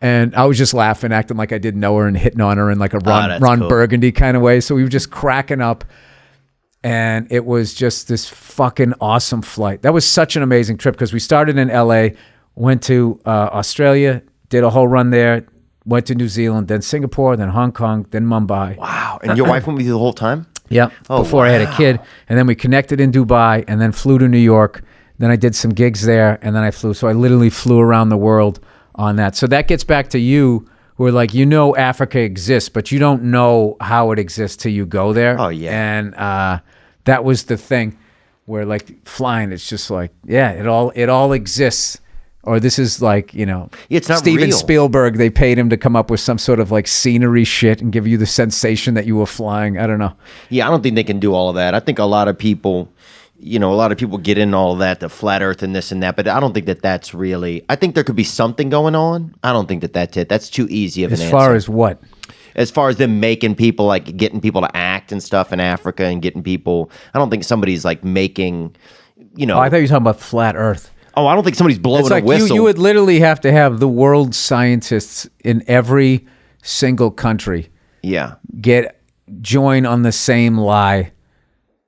And I was just laughing, acting like I didn't know her and hitting on her in like a Ron cool. Burgundy kind of way. So we were just cracking up. And it was just this fucking awesome flight. That was such an amazing trip, because we started in LA, went to Australia, did a whole run there, went to New Zealand, then Singapore, then Hong Kong, then Mumbai. Wow. And your wife went with you the whole time? Yeah. Before I had a kid. And then we connected in Dubai and then flew to New York. Then I did some gigs there and then I flew. So I literally flew around the world on that. So that gets back to you, where like, you know, Africa exists, but you don't know how it exists till you go there. Oh, yeah. And that was the thing, where like flying, it's just like, yeah, it all exists. Or this is like, you know, It's not Steven real. Spielberg, they paid him to come up with some sort of like scenery shit and give you the sensation that you were flying. I don't know. Yeah, I don't think they can do all of that. I think a lot of people, get in all of that, the flat earth and this and that, but I don't think that that's really, I think there could be something going on. I don't think that that's it. That's too easy of an As answer. far as what? As far as them making people, like getting people to act and stuff in Africa and getting people, I don't think somebody's like making, Oh, I thought you were talking about flat earth. Oh, I don't think somebody's blowing It's like a whistle. you would literally have to have the world's scientists in every single country Yeah. join on the same lie.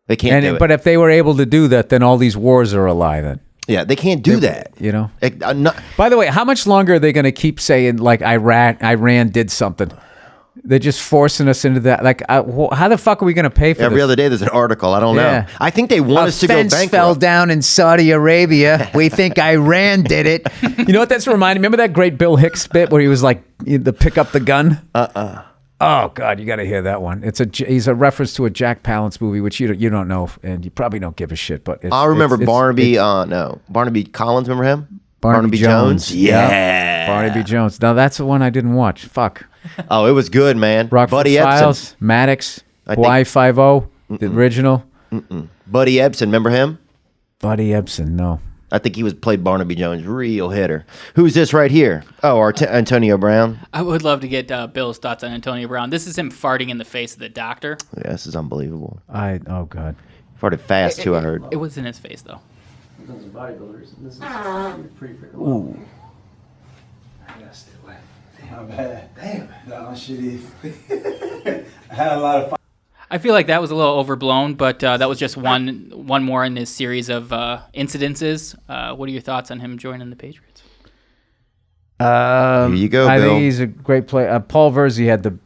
They can't do it. But if they were able to do that, then all these wars are a lie then. Yeah, they can't do that. You know? No, By the way, how much longer are they going to keep saying like Iran did something? They're just forcing us into that. Like, how the fuck are we going to pay for every this? other day there's an article. I don't Yeah. know. I think they want us to go fence bankrupt. fell down in Saudi Arabia. We think Iran did it. You know what that's reminding me? Remember that great Bill Hicks bit where he was like, the pick up the gun? Oh God, you got to hear that one. He's a reference to a Jack Palance movie, which you don't know, and you probably don't give a shit. But I remember Barnaby. Barnaby Collins. Remember him? Barnaby Jones. Yeah. Barnaby Jones. Now that's the one I didn't watch. Fuck. Oh, it was good, man. Rockford Buddy Files, Ebsen. Maddox, I think- Hawaii Five-0, the original. Buddy Ebsen. Remember him? Buddy Ebsen. No. I think he played Barnaby Jones. Real hitter. Who's this right here? Oh, Antonio Brown. I would love to get Bill's thoughts on Antonio Brown. This is him farting in the face of the doctor. Yeah, this is unbelievable. Oh God. Farted fast too. I heard. It was in his face though. I feel like that was a little overblown, but that was just one more in this series of incidences. What are your thoughts on him joining the Patriots? Here you go, I Bill. think he's a great player. Paul Verzi had the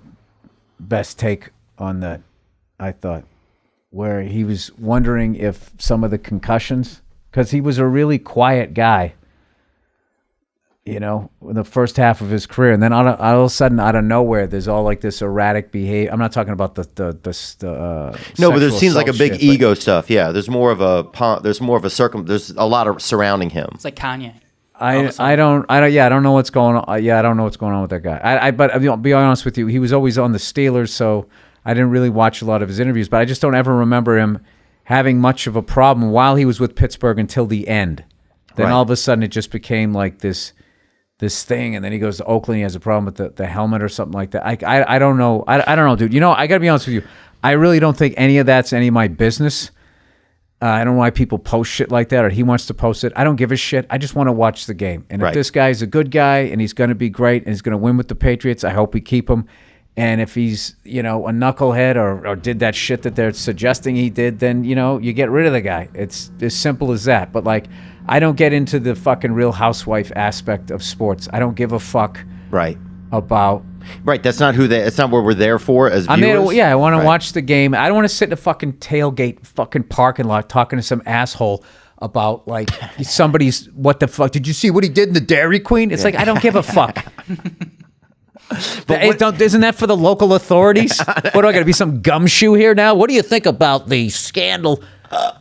best take on that, I thought, where he was wondering if some of the concussions, because he was a really quiet guy, you know, in the first half of his career, and then all of a sudden, out of nowhere, there's all like this erratic behavior. I'm not talking about the No, but there sexual seems like a assault big shit, but- ego stuff. Yeah, there's more of a there's a lot of surrounding him. It's like Kanye. I don't know what's going on. I don't know what's going on with that guy. But I'll be honest with you, he was always on the Steelers, so I didn't really watch a lot of his interviews. But I just don't ever remember him having much of a problem while he was with Pittsburgh until the end. Then Right. all of a sudden, it just became like this thing, and then he goes to Oakland. He has a problem with the helmet or something like that. I don't know. I don't know, dude. You know, I gotta be honest with you. I really don't think any of that's any of my business. I don't know why people post shit like that, or he wants to post it. I don't give a shit. I just want to watch the game. And Right. if this guy's a good guy and he's going to be great and he's going to win with the Patriots, I hope we keep him. And if he's, you know, a knucklehead or did that shit that they're suggesting he did, then, you know, you get rid of the guy. It's as simple as that. But, like, I don't get into the fucking Real Housewife aspect of sports. I don't give a fuck Right. about... Right. That's not it's not what we're there for as viewers. I'm there, yeah, I want Right. to watch the game. I don't want to sit in a fucking tailgate fucking parking lot talking to some asshole about, like, somebody's, what the fuck, did you see what he did in the Dairy Queen? It's like, I don't give a fuck. Isn't that for the local authorities? What do I got to be, some gumshoe here now? What do you think about the scandal?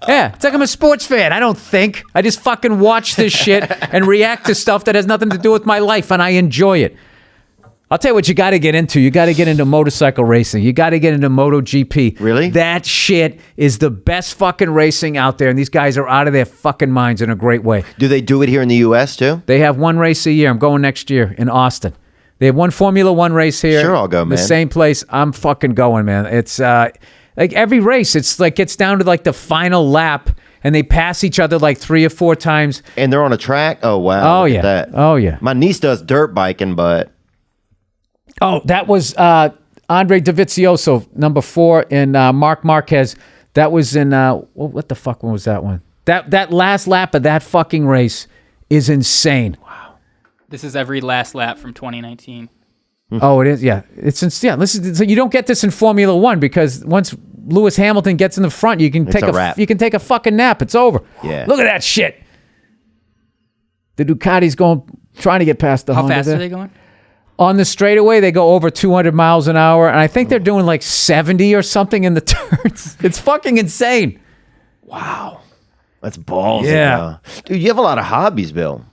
Yeah, it's like I'm a sports fan. I don't think. I just fucking watch this shit and react to stuff that has nothing to do with my life, and I enjoy it. I'll tell you what you got to get into. You got to get into motorcycle racing. You got to get into MotoGP. Really? That shit is the best fucking racing out there, and these guys are out of their fucking minds in a great way. Do they do it here in the U.S. too? They have one race a year. I'm going next year in Austin. They have one Formula One race here. Sure, I'll go, man. The same place. I'm fucking going, man. It's like every race, it's like gets down to like the final lap, and they pass each other like 3 or 4 times. And they're on a track? Oh, wow. Oh, Look yeah. at that. Oh, yeah. My niece does dirt biking, but... Oh, that was Andre Dovizioso, number 4, and Mark Marquez. That was in what the fuck one was that one? That last lap of that fucking race is insane. Wow. This is every last lap from 2019. Oh, it is. Yeah, Listen, so you don't get this in Formula One because once Lewis Hamilton gets in the front, you can take a wrap. you can take a fucking nap. It's over. Yeah. Look at that shit. The Ducati's trying to get past the How Honda fast there. are they going? On the straightaway, they go over 200 miles an hour, and I think they're doing like 70 or something in the turns. It's fucking insane. Wow. That's ballsy, Yeah. bro. Dude, you have a lot of hobbies, Bill.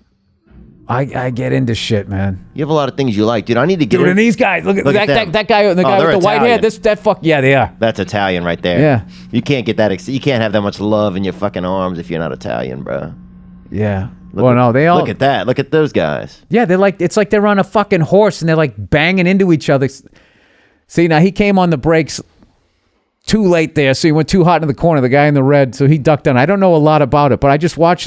I get into shit, man. You have a lot of things you like. Dude, I need to get Dude, in. and these guys, look at Look at that them. that guy, the guy they're with the white hair. Italian. Yeah, they are. That's Italian right there. Yeah. You can't get that. You can't have that much love in your fucking arms if you're not Italian, bro. Yeah. Look Look at that. Look at those guys. Yeah, they're like, it's like they're on a fucking horse and they're like banging into each other. See, now he came on the brakes too late there, so he went too hot in the corner, the guy in the red, so he ducked down. I don't know a lot about it, but I just watched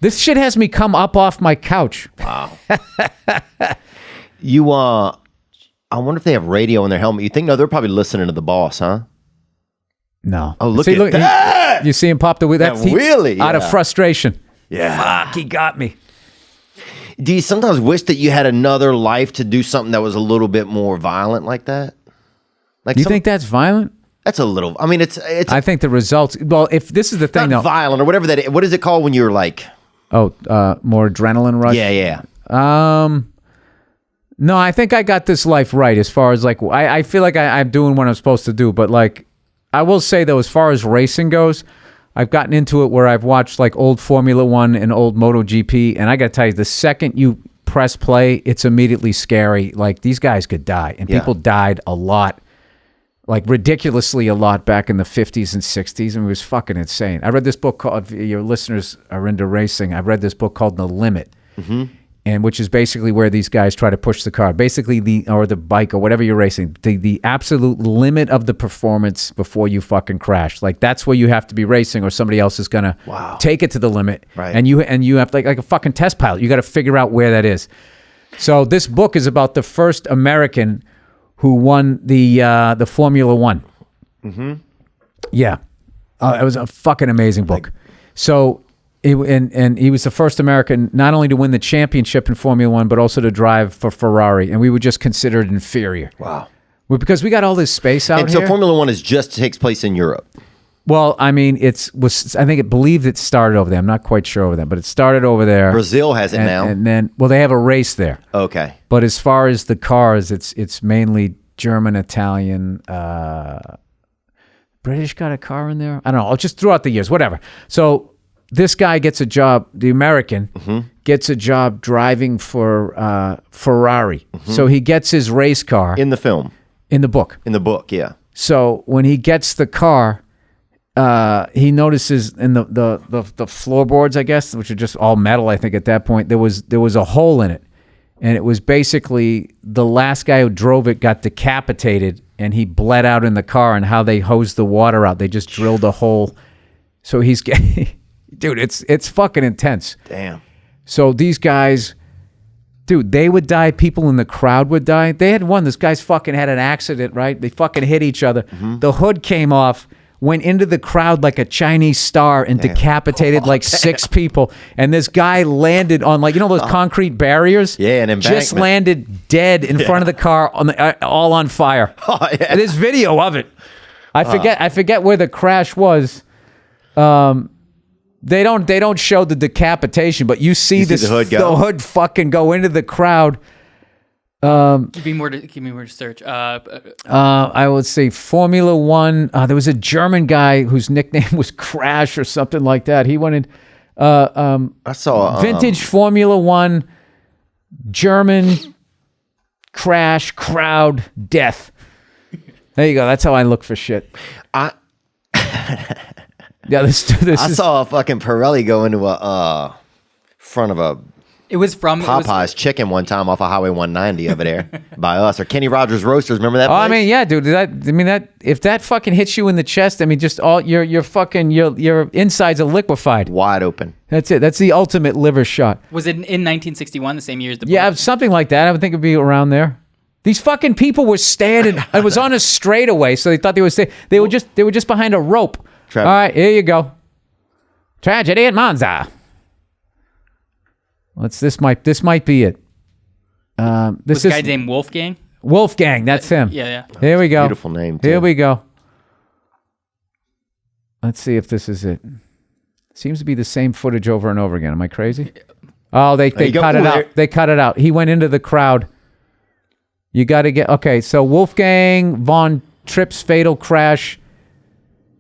this shit has me come up off my couch. Wow. You, I wonder if they have radio in their helmet. You think, no, they're probably listening to the boss, huh? No. Oh, look See, at that. You see him pop the wheel. That wheelie, out of yeah. frustration. Yeah. Fuck, he got me. Do you sometimes wish that you had another life to do something that was a little bit more violent like that? Like You think that's violent? that's a little? I mean, it's I think the results. Well, if this is the thing, not though. violent or whatever that is. What is it called when you're like? Oh, more adrenaline rush. Yeah. No, I think I got this life right as far as like I feel like I'm doing what I'm supposed to do. But like I will say though, as far as racing goes, I've gotten into it where I've watched like old Formula One and old MotoGP, and I got to tell you, the second you press play, it's immediately scary. Like these guys could die, and people died a lot. Like ridiculously a lot back in the 50s and 60s, and it was fucking insane. I read this book called, if your listeners are into racing, I read this book called The Limit, and which is basically where these guys try to push the car, basically the bike or whatever you're racing, the absolute limit of the performance before you fucking crash. Like that's where you have to be racing, or somebody else is gonna take it to the limit, Right. and you have like a fucking test pilot. You got to figure out where that is. So this book is about the first American who won the Formula One. Mm-hmm. Yeah. It was a fucking amazing book. So, and he was the first American not only to win the championship in Formula One, but also to drive for Ferrari. And we were just considered inferior. Wow. Well, because we got all this space out And here. so Formula One takes place in Europe. Well, I mean, I think it believed it started over there. I'm not quite sure over there, but it started over there. Brazil has it now. And then, well, they have a race there. Okay. But as far as the cars, it's mainly German, Italian, British got a car in there. I don't know. Just throughout the years, whatever. So this guy gets a job. The American gets a job driving for Ferrari. So he gets his race car In the film. in the book. In the book, yeah. So when he gets the car, he notices in the floorboards, I guess, which are just all metal. I think at that point there was a hole in it, and it was basically the last guy who drove it got decapitated, and he bled out in the car. And how they hosed the water out, they just drilled a hole. So he's getting, dude, it's fucking intense. Damn. So these guys, dude, they would die. People in the crowd would die. They had one. This guy's fucking had an accident, right? They fucking hit each other. The hood came off, went into the crowd like a Chinese star, and decapitated like 6 people. And this guy landed on, like, you know those concrete barriers? Yeah, an embankment. Just landed dead in front of the car, on all on fire. Oh, yeah. There's video of it. I forget where the crash was. They don't show the decapitation, but you see the hood go? the hood fucking go into the crowd. Give me more to search. I would say Formula One. There was a German guy whose nickname was Crash or something like that. He wanted I saw vintage Formula One German crash, crowd, death. There you go. That's how I look for shit. This I saw a fucking Pirelli go into a front of a It was from Popeye's chicken one time off of Highway 190 over there by us, or Kenny Rogers Roasters. Remember that? Oh, place? I mean, yeah, dude. That if that fucking hits you in the chest, I mean, just all your insides are liquefied, wide open. That's it. That's the ultimate liver shot. Was it in 1961, the same year as the book? Yeah, something like that. I would think it'd be around there. These fucking people were standing. It was on a straightaway, so they thought they would stay. They were just behind a rope. Trevor. All right, here you go. Tragedy at Monza. This might be it. This guy named Wolfgang. Wolfgang. That's him. Yeah. Here we go. Beautiful name. Too. Here we go. Let's see if this is it. Seems to be the same footage over and over again. Am I crazy? Oh, they cut it out. They cut it out. He went into the crowd. You got to get... Okay, so Wolfgang von Tripp's fatal crash.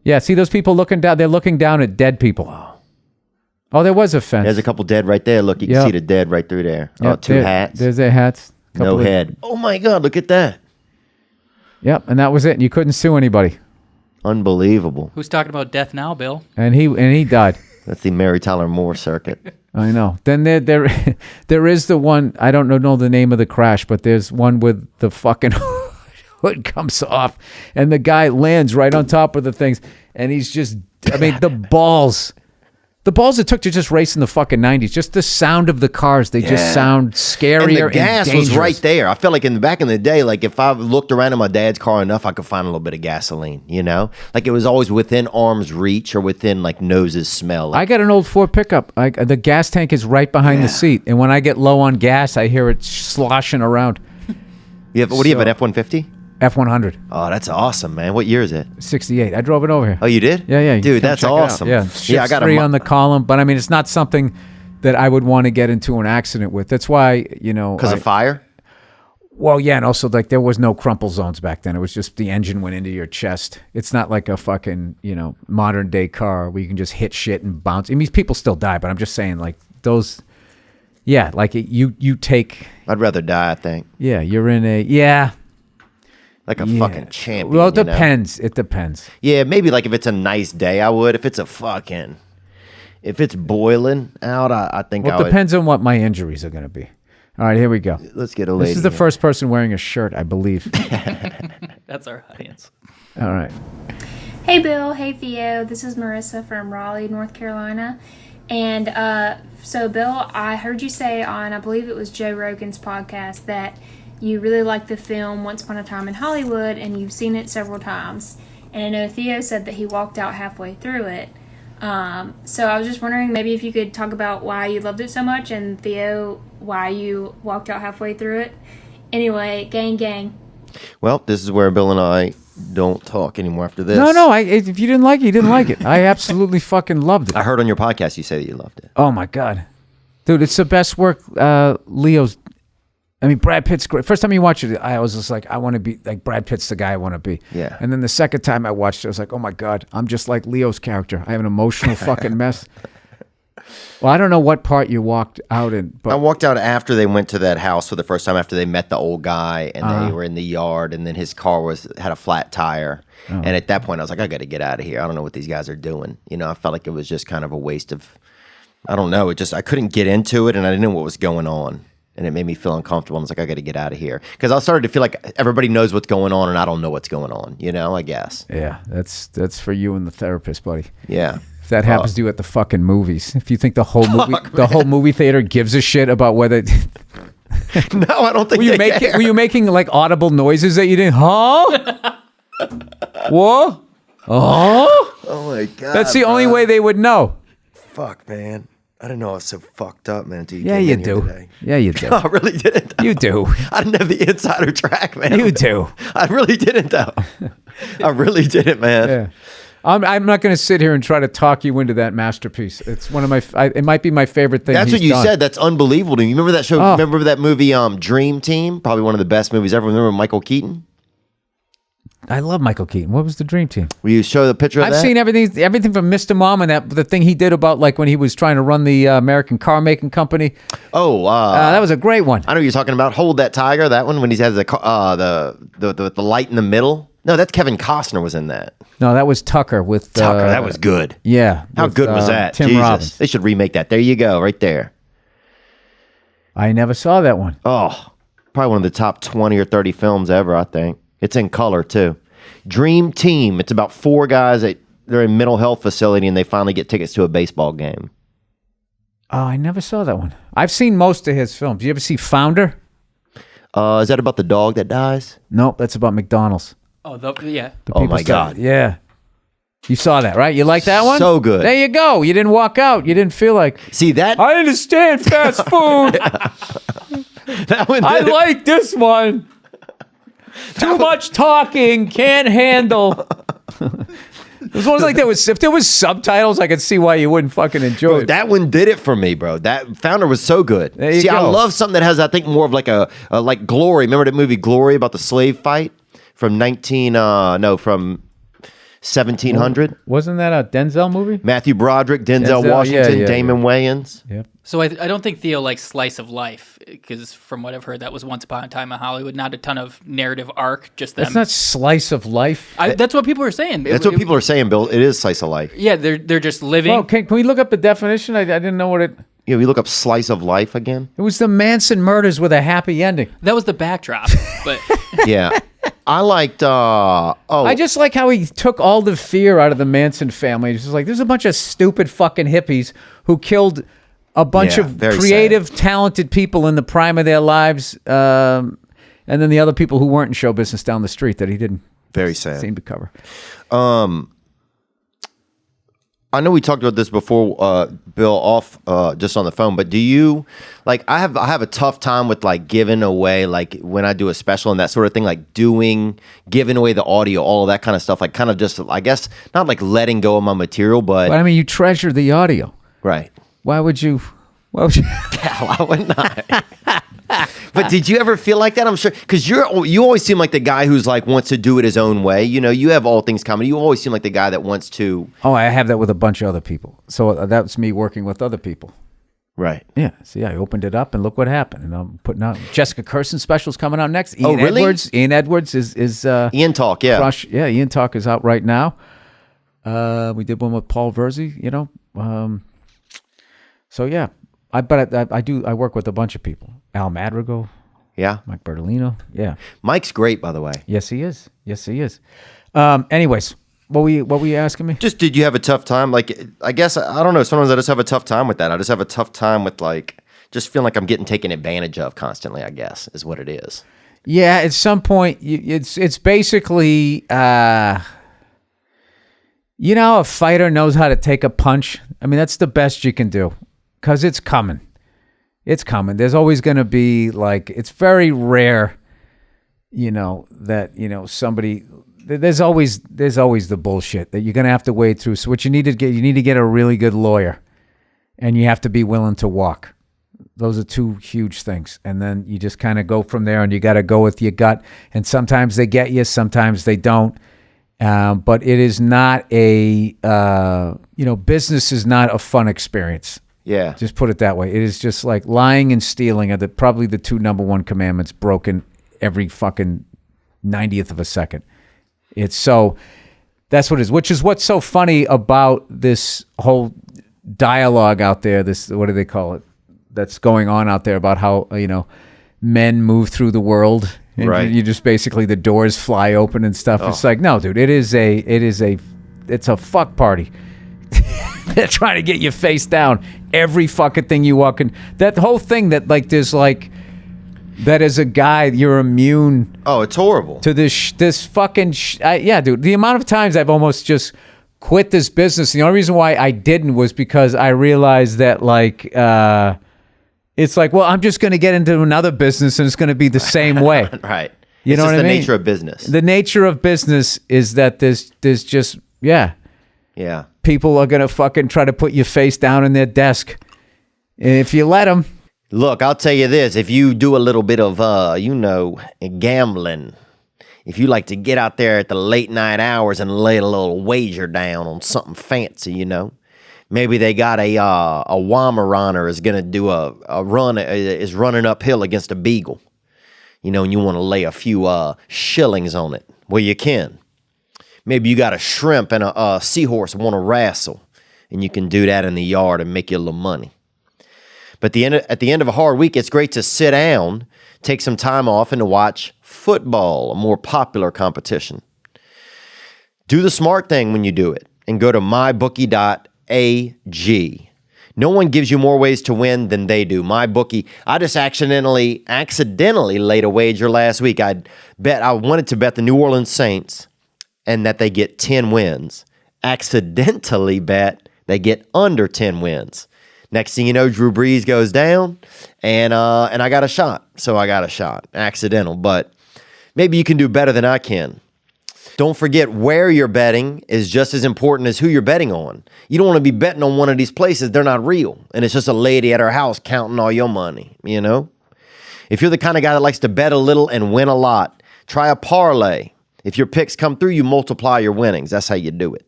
Yeah, see those people looking down? They're looking down at dead people. Oh, there was a fence. There's a couple dead right there. Look, you can see the dead right through there. Yep, Two hats. There's their hats. No head. Oh my God, look at that. Yep, and that was it. And you couldn't sue anybody. Unbelievable. Who's talking about death now, Bill? And he died. That's the Mary Tyler Moore circuit. I know. Then there is the one, I don't know the name of the crash, but there's one with the fucking hood comes off and the guy lands right on top of the things and he's just, I mean, the balls it took to just race in the fucking 90s, just the sound of the cars, they just sound scarier and the gas dangerous. was right there. I felt like back in the day, like if I looked around in my dad's car enough, I could find a little bit of gasoline, you know? Like it was always within arm's reach or within like nose's smell. Like, I got an old Ford pickup. The gas tank is right behind the seat. And when I get low on gas, I hear it sloshing around. what do you have, an F-150? F-100. Oh, that's awesome, man. What year is it? 68. I drove it over here. Oh, you did? Yeah. Dude, that's awesome. Yeah, I got three on the column, but I mean, it's not something that I would want to get into an accident with. That's why, because of fire. Well, yeah, and also like there was no crumple zones back then. It was just the engine went into your chest. It's not like a fucking modern day car where you can just hit shit and bounce. I mean, people still die, but I'm just saying like those. Yeah, like you take. I'd rather die. I think. Yeah, you're in a like a fucking champion. Well, it depends. It depends. Yeah, maybe like if it's a nice day, I would. If it's boiling out, I think I would. Well, it depends on what my injuries are going to be. All right, here we go. Let's get a lady. This is the first person wearing a shirt, I believe. That's our audience. All right. Hey, Bill. Hey, Theo. This is Marissa from Raleigh, North Carolina. And so, Bill, I heard you say on, I believe it was Joe Rogan's podcast, that you really like the film Once Upon a Time in Hollywood, and you've seen it several times. And I know Theo said that he walked out halfway through it. So I was just wondering maybe if you could talk about why you loved it so much, and Theo, why you walked out halfway through it. Anyway, gang. Well, this is where Bill and I don't talk anymore after this. No. If you didn't like it, you didn't like it. I absolutely fucking loved it. I heard on your podcast you say that you loved it. Oh, my God. Dude, it's the best work Leo's... I mean, Brad Pitt's great. First time you watch it, I was just like, I want to be like Brad Pitt's the guy I want to be. Yeah. And then the second time I watched it, I was like, oh my God, I'm just like Leo's character. I have an emotional fucking mess. Well, I don't know what part you walked out in, but I walked out after they went to that house for the first time, after they met the old guy and they were in the yard, and then his car had a flat tire. And at that point I was like, I got to get out of here. I don't know what these guys are doing. I felt like it was just kind of a waste of, I don't know. I couldn't get into it and I didn't know what was going on. And it made me feel uncomfortable. I was like, I got to get out of here. Because I started to feel like everybody knows what's going on and I don't know what's going on, I guess. Yeah, that's for you and the therapist, buddy. Yeah. If that happens to you at the fucking movies. If you think the whole movie theater gives a shit about whether... No, I don't think were you making like audible noises that you didn't... Huh? What? Oh? Oh my God. That's the only way they would know. Fuck, man. I didn't know I was so fucked up, man. Until you Yeah, came you in here do. today. Yeah, you do. No, I really didn't. You do. I didn't have the insider track, man. You do. I really didn't, though. I really didn't, man. Yeah. I'm not going to sit here and try to talk you into that masterpiece. It's one of my. It might be my favorite thing. That's what he's you done. said. That's unbelievable to me. Remember that show? Oh. Remember that movie, Dream Team? Probably one of the best movies ever. Remember Michael Keaton? I love Michael Keaton. What was the Dream Team? Will you show the picture of I've that? seen everything from Mr. Mom and the thing he did about like when he was trying to run the American car making company. Oh, That was a great one. I know what you're talking about. Hold That Tiger. That one when he has the light in the middle. No, that's Kevin Costner was in that. No, that was Tucker with Tucker, that was good. Yeah. How with, good was that? Tim Jesus. Robbins. They should remake that. There you go, right there. I never saw that one. Oh, probably one of the top 20 or 30 films ever, I think. It's in color, too. Dream Team. It's about 4 guys that they're in mental health facility and they finally get tickets to a baseball game. Oh, I never saw that one. I've seen most of his films. You ever see Founder? Is that about the dog that dies? Nope, that's about McDonald's. Oh, yeah. The Oh, people my started- God. Yeah. You saw that, right? You like that one? So good. There you go. You didn't walk out. You didn't feel like, See, that I understand fast food. that one I did- like this one. Too much talking, can't handle. It was almost like if there was subtitles, I could see why you wouldn't fucking enjoy Bro, it. that one did it for me, bro. That Founder was so good. There you See, I go. love something that has, I think, more of like a like Glory. Remember that movie Glory about the slave fight from 1700? Wasn't that a Denzel movie? Matthew Broderick, Denzel Denzel, Washington, yeah, Damon Wayans. Yep. So I don't think Theo likes slice of life because from what I've heard, that was Once Upon a Time in Hollywood. Not a ton of narrative arc, just them. That's not slice of life. That's what people are saying. That's what people are saying, Bill. It is slice of life. Yeah, they're just living. Well, can we look up the definition? I didn't know what it... You know, you look up slice of life again. It was the Manson murders with a happy ending. That was the backdrop, but Yeah. I liked, I just like how he took all the fear out of the Manson family. He's just like, there's a bunch of stupid fucking hippies who killed a bunch Yeah, of very creative, talented people in the prime of their lives, and then the other people who weren't in show business down the street that he didn't very sad. seem to cover. I know we talked about this before, Bill, off just on the phone. But do you like? I have a tough time with like giving away, like when I do a special and that sort of thing, like giving away the audio, all of that kind of stuff. Like kind of just, I guess, not like letting go of my material, but But I mean, you treasure the audio. right. Why would you? Hell, I would not. But did you ever feel like that? I'm sure because you always seem like the guy who's like wants to do it his own way. You know, you have all things comedy. You always seem like the guy that wants to. Oh, I have that with a bunch of other people. So that's me working with other people. Right. Yeah. See, I opened it up and look what happened. And I'm putting out Jessica Kirson specials coming out next. Oh, really? Ian Edwards is Ian Talk, yeah. Crush. Yeah, Ian Talk is out right now. We did one with Paul Verzi, you know. So yeah, I work with a bunch of people. Al Madrigal, Yeah. Mike Bertolino. Yeah. Mike's great, by the way. Yes, he is. Anyways, what were you asking me? Just did you have a tough time? Like, I guess I don't know. Sometimes I just have a tough time with that. I just have a tough time with like just feeling like I'm getting taken advantage of constantly. I guess is what it is. Yeah, at some point, it's basically, you know, a fighter knows how to take a punch. I mean, that's the best you can do because it's coming. It's coming. There's always going to be like, it's very rare, you know, that, you know, somebody, there's always the bullshit that you're going to have to wade through. So what you need to get a really good lawyer and you have to be willing to walk. Those are two huge things. And then you just kind of go from there and you got to go with your gut. And sometimes they get you, sometimes they don't. But it is not business is not a fun experience. Yeah. Just put it that way. It is just like lying and stealing are probably the two number one commandments broken every fucking 90th of a second. It's so, that's what it is, which is what's so funny about this whole dialogue out there, this, what do they call it, that's going on out there about how, you know, men move through the world. And right. you just basically, the doors fly open and stuff. Oh. It's like, no, dude, it's a fuck party. They're trying to get you face down every fucking thing you walk in. That whole thing that like there's like that as a guy you're immune. Oh, it's horrible to this fucking yeah, dude. The amount of times I've almost just quit this business. The only reason why I didn't was because I realized that like it's like, well, I'm just going to get into another business and it's going to be the same way. Right. You know what I mean? The nature of business. The nature of business is that there's just yeah. People are going to fucking try to put your face down in their desk. And if you let them. Look, I'll tell you this. If you do a little bit of, gambling, if you like to get out there at the late night hours and lay a little wager down on something fancy, you know, maybe they got a Weimaraner is going to do a run, is running uphill against a beagle, you know, and you want to lay a few shillings on it. Well, you can. Maybe you got a shrimp and a seahorse want to wrestle, and you can do that in the yard and make you a little money. But at the end of a hard week, it's great to sit down, take some time off, and to watch football, a more popular competition. Do the smart thing when you do it and go to mybookie.ag. No one gives you more ways to win than they do. MyBookie. I just accidentally laid a wager last week. I wanted to bet the New Orleans Saints and that they get 10 wins. Accidentally bet they get under 10 wins. Next thing you know, Drew Brees goes down, and I got a shot. So I got a shot. Accidental, but maybe you can do better than I can. Don't forget, where you're betting is just as important as who you're betting on. You don't want to be betting on one of these places. They're not real. And it's just a lady at her house counting all your money, you know? If you're the kind of guy that likes to bet a little and win a lot, try a parlay. If your picks come through, you multiply your winnings. That's how you do it.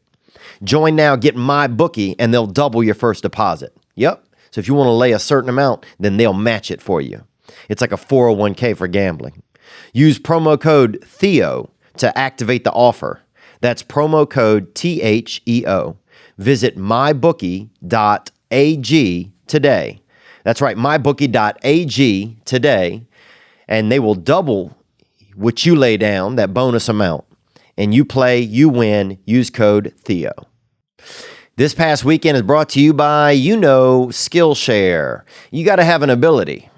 Join now, get MyBookie, and they'll double your first deposit. Yep. So if you want to lay a certain amount, then they'll match it for you. It's like a 401k for gambling. Use promo code Theo to activate the offer. That's promo code THEO. Visit mybookie.ag today. That's right, mybookie.ag today, and they will double what you lay down, that bonus amount. And you play, you win, use code Theo. This past weekend is brought to you by, Skillshare. You got to have an ability.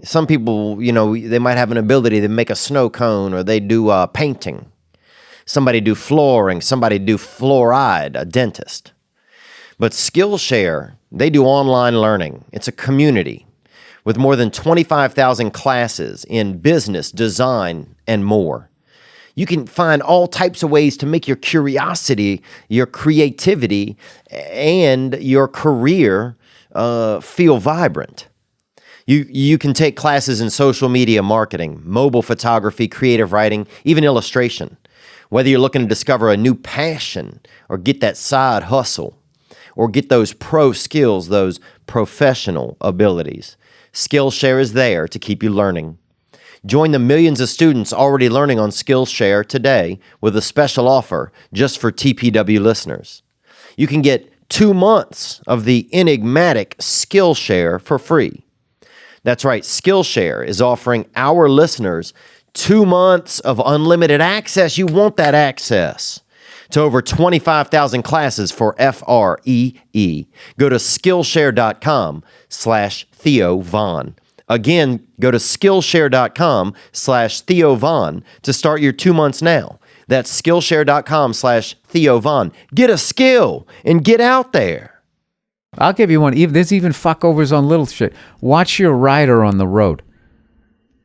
Some people, they might have an ability to make a snow cone, or they do painting. Somebody do flooring. Somebody do fluoride, a dentist. But Skillshare, they do online learning. It's a community with more than 25,000 classes in business, design, and more. You can find all types of ways to make your curiosity, your creativity, and your career feel vibrant. You can take classes in social media marketing, mobile photography, creative writing, even illustration. Whether you're looking to discover a new passion or get that side hustle or get those pro skills, those professional abilities, Skillshare is there to keep you learning. Join the millions of students already learning on Skillshare today with a special offer just for TPW listeners. You can get 2 months of the enigmatic Skillshare for free. That's right, Skillshare is offering our listeners 2 months of unlimited access. You want that access to over 25,000 classes for FREE. Go to Skillshare.com/Theo Von. Again, go to Skillshare.com/Theo Von to start your 2 months now. That's Skillshare.com/Theo Von. Get a skill and get out there. I'll give you one. There's even fuckovers on little shit. Watch your rider on the road.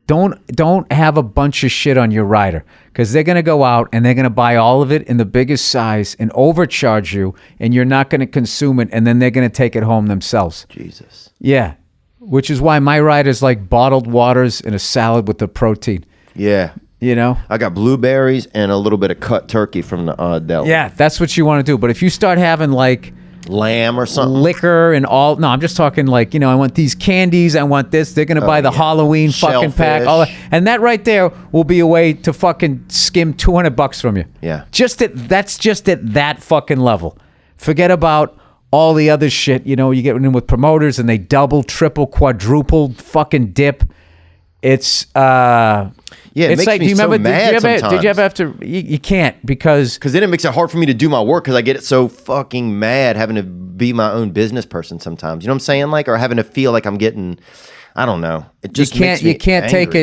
Don't have a bunch of shit on your rider, because they're going to go out and they're going to buy all of it in the biggest size and overcharge you, and you're not going to consume it, and then they're going to take it home themselves. Jesus. Yeah. Which is why my rider's like bottled waters and a salad with the protein. Yeah. I got blueberries and a little bit of cut turkey from the deli. Yeah, that's what you want to do. But if you start having like lamb or something, liquor and all, no, I'm just talking like, I want these candies, I want this. They're gonna buy the Halloween fucking pack, all that, and that right there will be a way to fucking skim $200 from you. Yeah, that's just at that fucking level. Forget about all the other shit. You get in with promoters and they double, triple, quadruple fucking dip. It's it makes me so mad sometimes. Did you ever have to? You can't, because then it makes it hard for me to do my work, because I get so fucking mad having to be my own business person sometimes. You know what I'm saying? Like, or having to feel like I'm getting, I don't know. It just makes me can't angry. take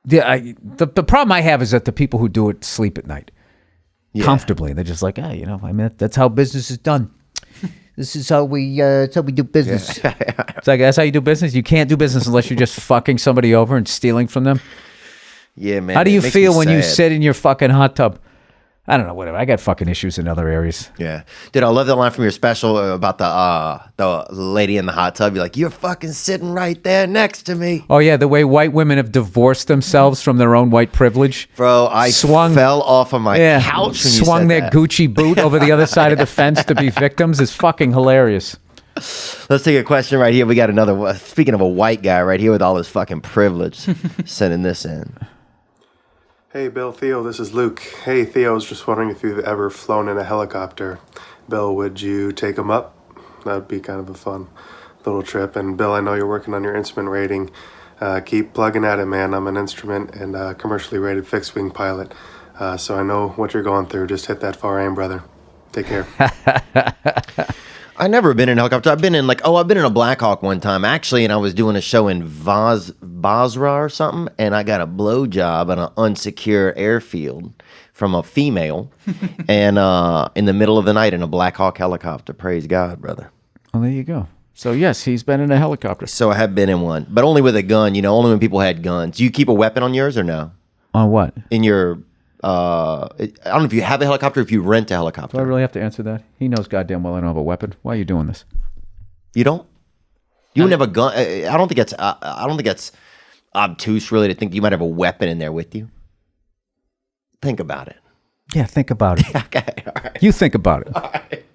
it. The problem I have is that the people who do it sleep at night comfortably. They're just like, that's how business is done. This is how we do business. It's like, that's how you do business? You can't do business unless you're just fucking somebody over and stealing from them. Yeah, man. How do you feel when you sit in your fucking hot tub? I don't know, whatever. I got fucking issues in other areas. Yeah. Dude, I love that line from your special about the lady in the hot tub. You're like, you're fucking sitting right there next to me. Oh, yeah, the way white women have divorced themselves from their own white privilege. Bro, I fell off of my couch when you swung said their that. Gucci boot over the other side of the fence to be victims is fucking hilarious. Let's take a question right here. We got another one. Speaking of a white guy right here with all his fucking privilege, sending this in. Hey, Bill, Theo, this is Luke. Hey, Theo, I was just wondering if you've ever flown in a helicopter. Bill, would you take them up? That would be kind of a fun little trip. And Bill, I know you're working on your instrument rating. Keep plugging at it, man. I'm an instrument and commercially rated fixed-wing pilot. So I know what you're going through. Just hit that far aim, brother. Take care. I never been in a helicopter. I've been in a Black Hawk one time actually, and I was doing a show in Basra or something, and I got a blowjob on an unsecure airfield from a female, and in the middle of the night in a Black Hawk helicopter. Praise God, brother. Well, there you go. So yes, he's been in a helicopter. So I have been in one, but only with a gun. Only when people had guns. Do you keep a weapon on yours or no? On what? In your I don't know if you have a helicopter or if you rent a helicopter. Do I really have to answer that? He knows goddamn well I don't have a weapon. Why are you doing this? You don't? You wouldn't have a gun? I don't think it's obtuse really to think you might have a weapon in there with you. Think about it. Yeah, think about it. Okay, all right. You think about it. All right.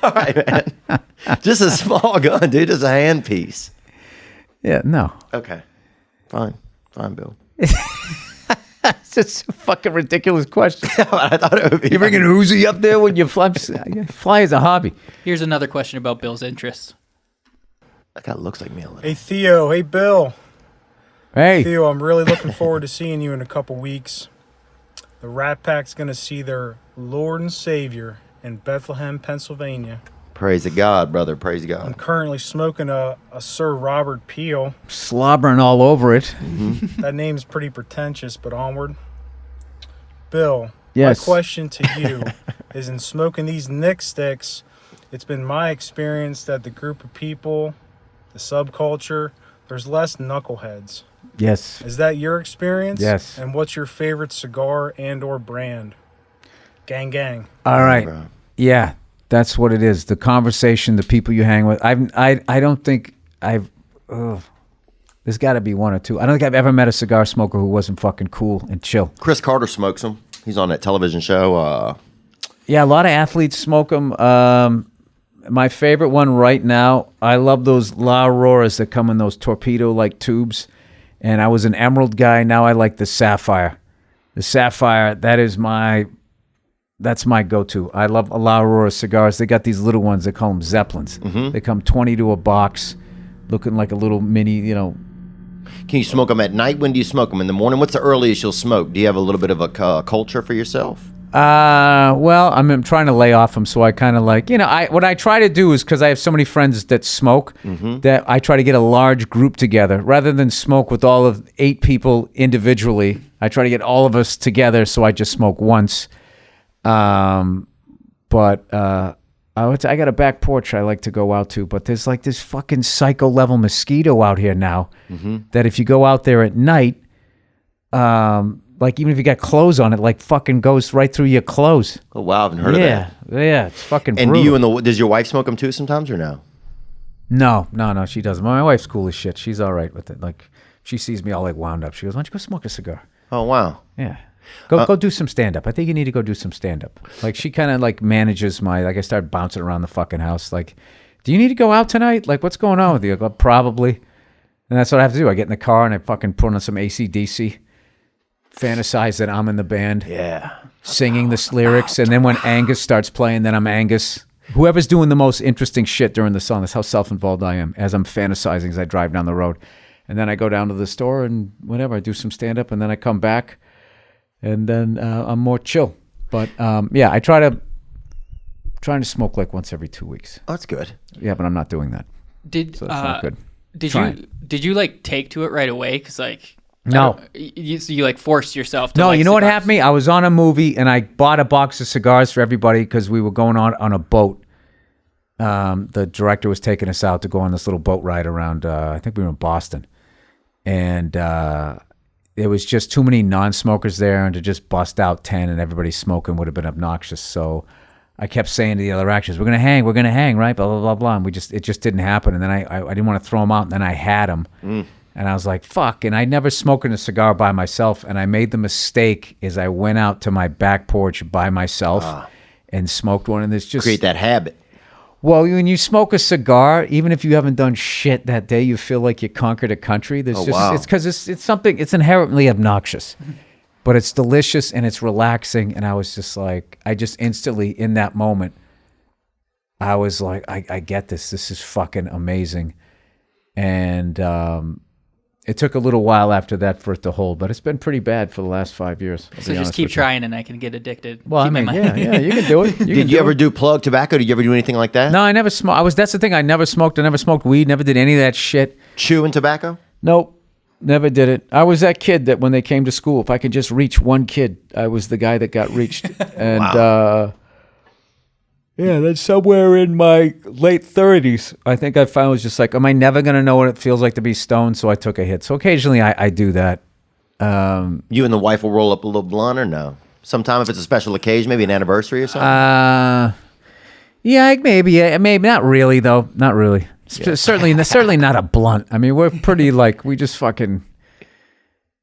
All right, man. Just a small gun, dude. Just a handpiece. Yeah, no. Okay. Fine, Bill. It's just a fucking ridiculous question. I thought it would be. You bringing Uzi up there when you fly? Fly is a hobby. Here's another question about Bill's interests. That guy looks like me a little. Hey, Theo. Hey, Bill. Hey. Theo, I'm really looking forward to seeing you in a couple weeks. The Rat Pack's going to see their Lord and Savior in Bethlehem, Pennsylvania. Praise to God, brother. Praise I'm God. currently smoking a Sir Robert Peel. Slobbering all over it. That name's pretty pretentious, but onward. Bill, Yes. my question to you is in smoking these Nick sticks, it's been my experience that the group of people, the subculture, there's less knuckleheads. Yes. Is that your experience? Yes. And what's your favorite cigar and or brand? Gang, gang. All right. Bro. Yeah, that's what it is. The conversation, the people you hang with. I don't think I've. There's got to be one or two. I don't think I've ever met a cigar smoker who wasn't fucking cool and chill. Chris Carter smokes them. He's on that television show. Yeah, a lot of athletes smoke them. My favorite one right now, I love those La Auroras that come in those torpedo-like tubes. And I was an emerald guy. Now I like the sapphire. The sapphire, that's my go-to. I love La Aurora cigars. They got these little ones. They call them Zeppelins. They come 20 to a box, looking like a little mini, Can you smoke them at night? When do you smoke them? In the morning? What's the earliest you'll smoke? Do you have a little bit of a culture for yourself? Well, I'm trying to lay off them, so I kind of like, what I try to do is, because I have so many friends that smoke, that I try to get a large group together. Rather than smoke with all of 8 people individually, I try to get all of us together, so I just smoke once. But I got a back porch I like to go out to, but there's like this fucking psycho level mosquito out here now that if you go out there at night, like even if you got clothes on it, like fucking goes right through your clothes. Oh wow, I haven't heard of that. Yeah, it's fucking And brutal. does your wife smoke them too sometimes or no? No, she doesn't. My wife's cool as shit. She's all right with it. Like she sees me all like wound up. She goes, "Why don't you go smoke a cigar?" Oh wow. Yeah. Go do some stand-up. I think you need to go do some stand-up. Like, she kind of, like, manages I start bouncing around the fucking house. Like, do you need to go out tonight? Like, what's going on with you? I go, probably. And that's what I have to do. I get in the car and I fucking put on some AC/DC. Fantasize that I'm in the band. Yeah. Singing the lyrics. And then when Angus starts playing, then I'm Angus. Whoever's doing the most interesting shit during the song. That's how self-involved I am. As I'm fantasizing as I drive down the road. And then I go down to the store and whatever. I do some stand-up and then I come back. And then I'm more chill. But yeah, I trying to smoke like once every 2 weeks. Oh, that's good. Yeah, but I'm not doing that. Did So that's not good. Did you like take to it right away? Because like No. you like forced yourself to No, like you know what cigars. happened to me? I was on a movie and I bought a box of cigars for everybody because we were going on a boat. The director was taking us out to go on this little boat ride around, I think we were in Boston. And there was just too many non-smokers there, and to just bust out 10 and everybody smoking would have been obnoxious. So I kept saying to the other actors, we're going to hang, right? Blah, blah, blah, blah. And it just didn't happen. And then I didn't want to throw them out. And then I had them. And I was like, fuck. And I never smoked a cigar by myself. And I made the mistake is I went out to my back porch by myself and smoked one. And there's just... Create that habit. Well, when you smoke a cigar, even if you haven't done shit that day, you feel like you conquered a country. There's it's because it's something, it's inherently obnoxious, but it's delicious and it's relaxing. And I was just like, I just instantly in that moment, I was like, I get this. This is fucking amazing. And it took a little while after that for it to hold, but it's been pretty bad for the last 5 years. So just keep trying and I can get addicted. Well, I mean, yeah, you can do it. Did you ever do plug tobacco? Did you ever do anything like that? No, I never smoked. That's the thing. I never smoked. I never smoked weed. Never did any of that shit. Chewing tobacco? Nope. Never did it. I was that kid that when they came to school, if I could just reach one kid, I was the guy that got reached. And yeah, then somewhere in my late 30s, I think I finally was just like, am I never going to know what it feels like to be stoned? So I took a hit. So occasionally I do that. You and the wife will roll up a little blunt or no? Sometime if it's a special occasion, maybe an anniversary or something? Yeah, maybe. Maybe not really, though. Not really. Yeah. Certainly not a blunt. I mean, we're pretty like, we just fucking...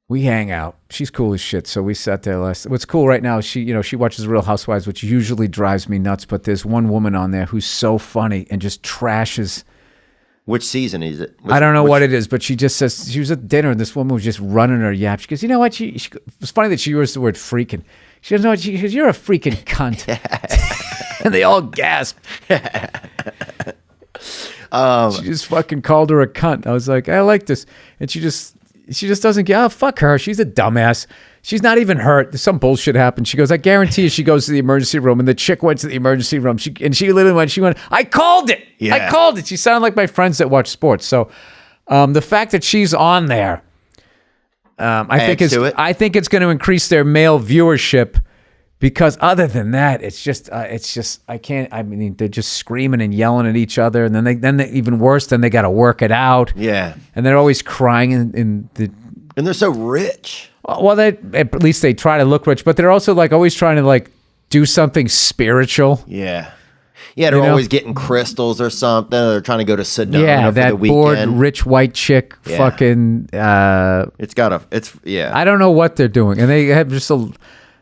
We hang out. She's cool as shit. So we sat there last. What's cool right now is she watches Real Housewives, which usually drives me nuts. But there's one woman on there who's so funny and just trashes. Which season is it? I don't know what it is, but she just says she was at dinner and this woman was just running her yap. She goes, you know what? It's funny that she used the word freaking. She goes, no, she goes, you're a freaking cunt. And they all gasp. She just fucking called her a cunt. I was like, I like this, and she just doesn't get, oh, fuck her. She's a dumbass. She's not even hurt. Some bullshit happened. She goes, I guarantee you she goes to the emergency room, and the chick went to the emergency room. She literally went, I called it. Yeah. I called it. She sounded like my friends that watch sports. So the fact that she's on there, I think it's going to increase their male viewership, because other than that, it's just I can't. I mean, they're just screaming and yelling at each other, and then they even worse. Then they got to work it out. Yeah, and they're always crying and they're so rich. Well, at least they try to look rich, but they're also like always trying to like do something spiritual. Yeah, they're always getting crystals or something. They're trying to go to Sedona for the weekend. Bored rich white chick. Yeah. Fucking. I don't know what they're doing, and they have just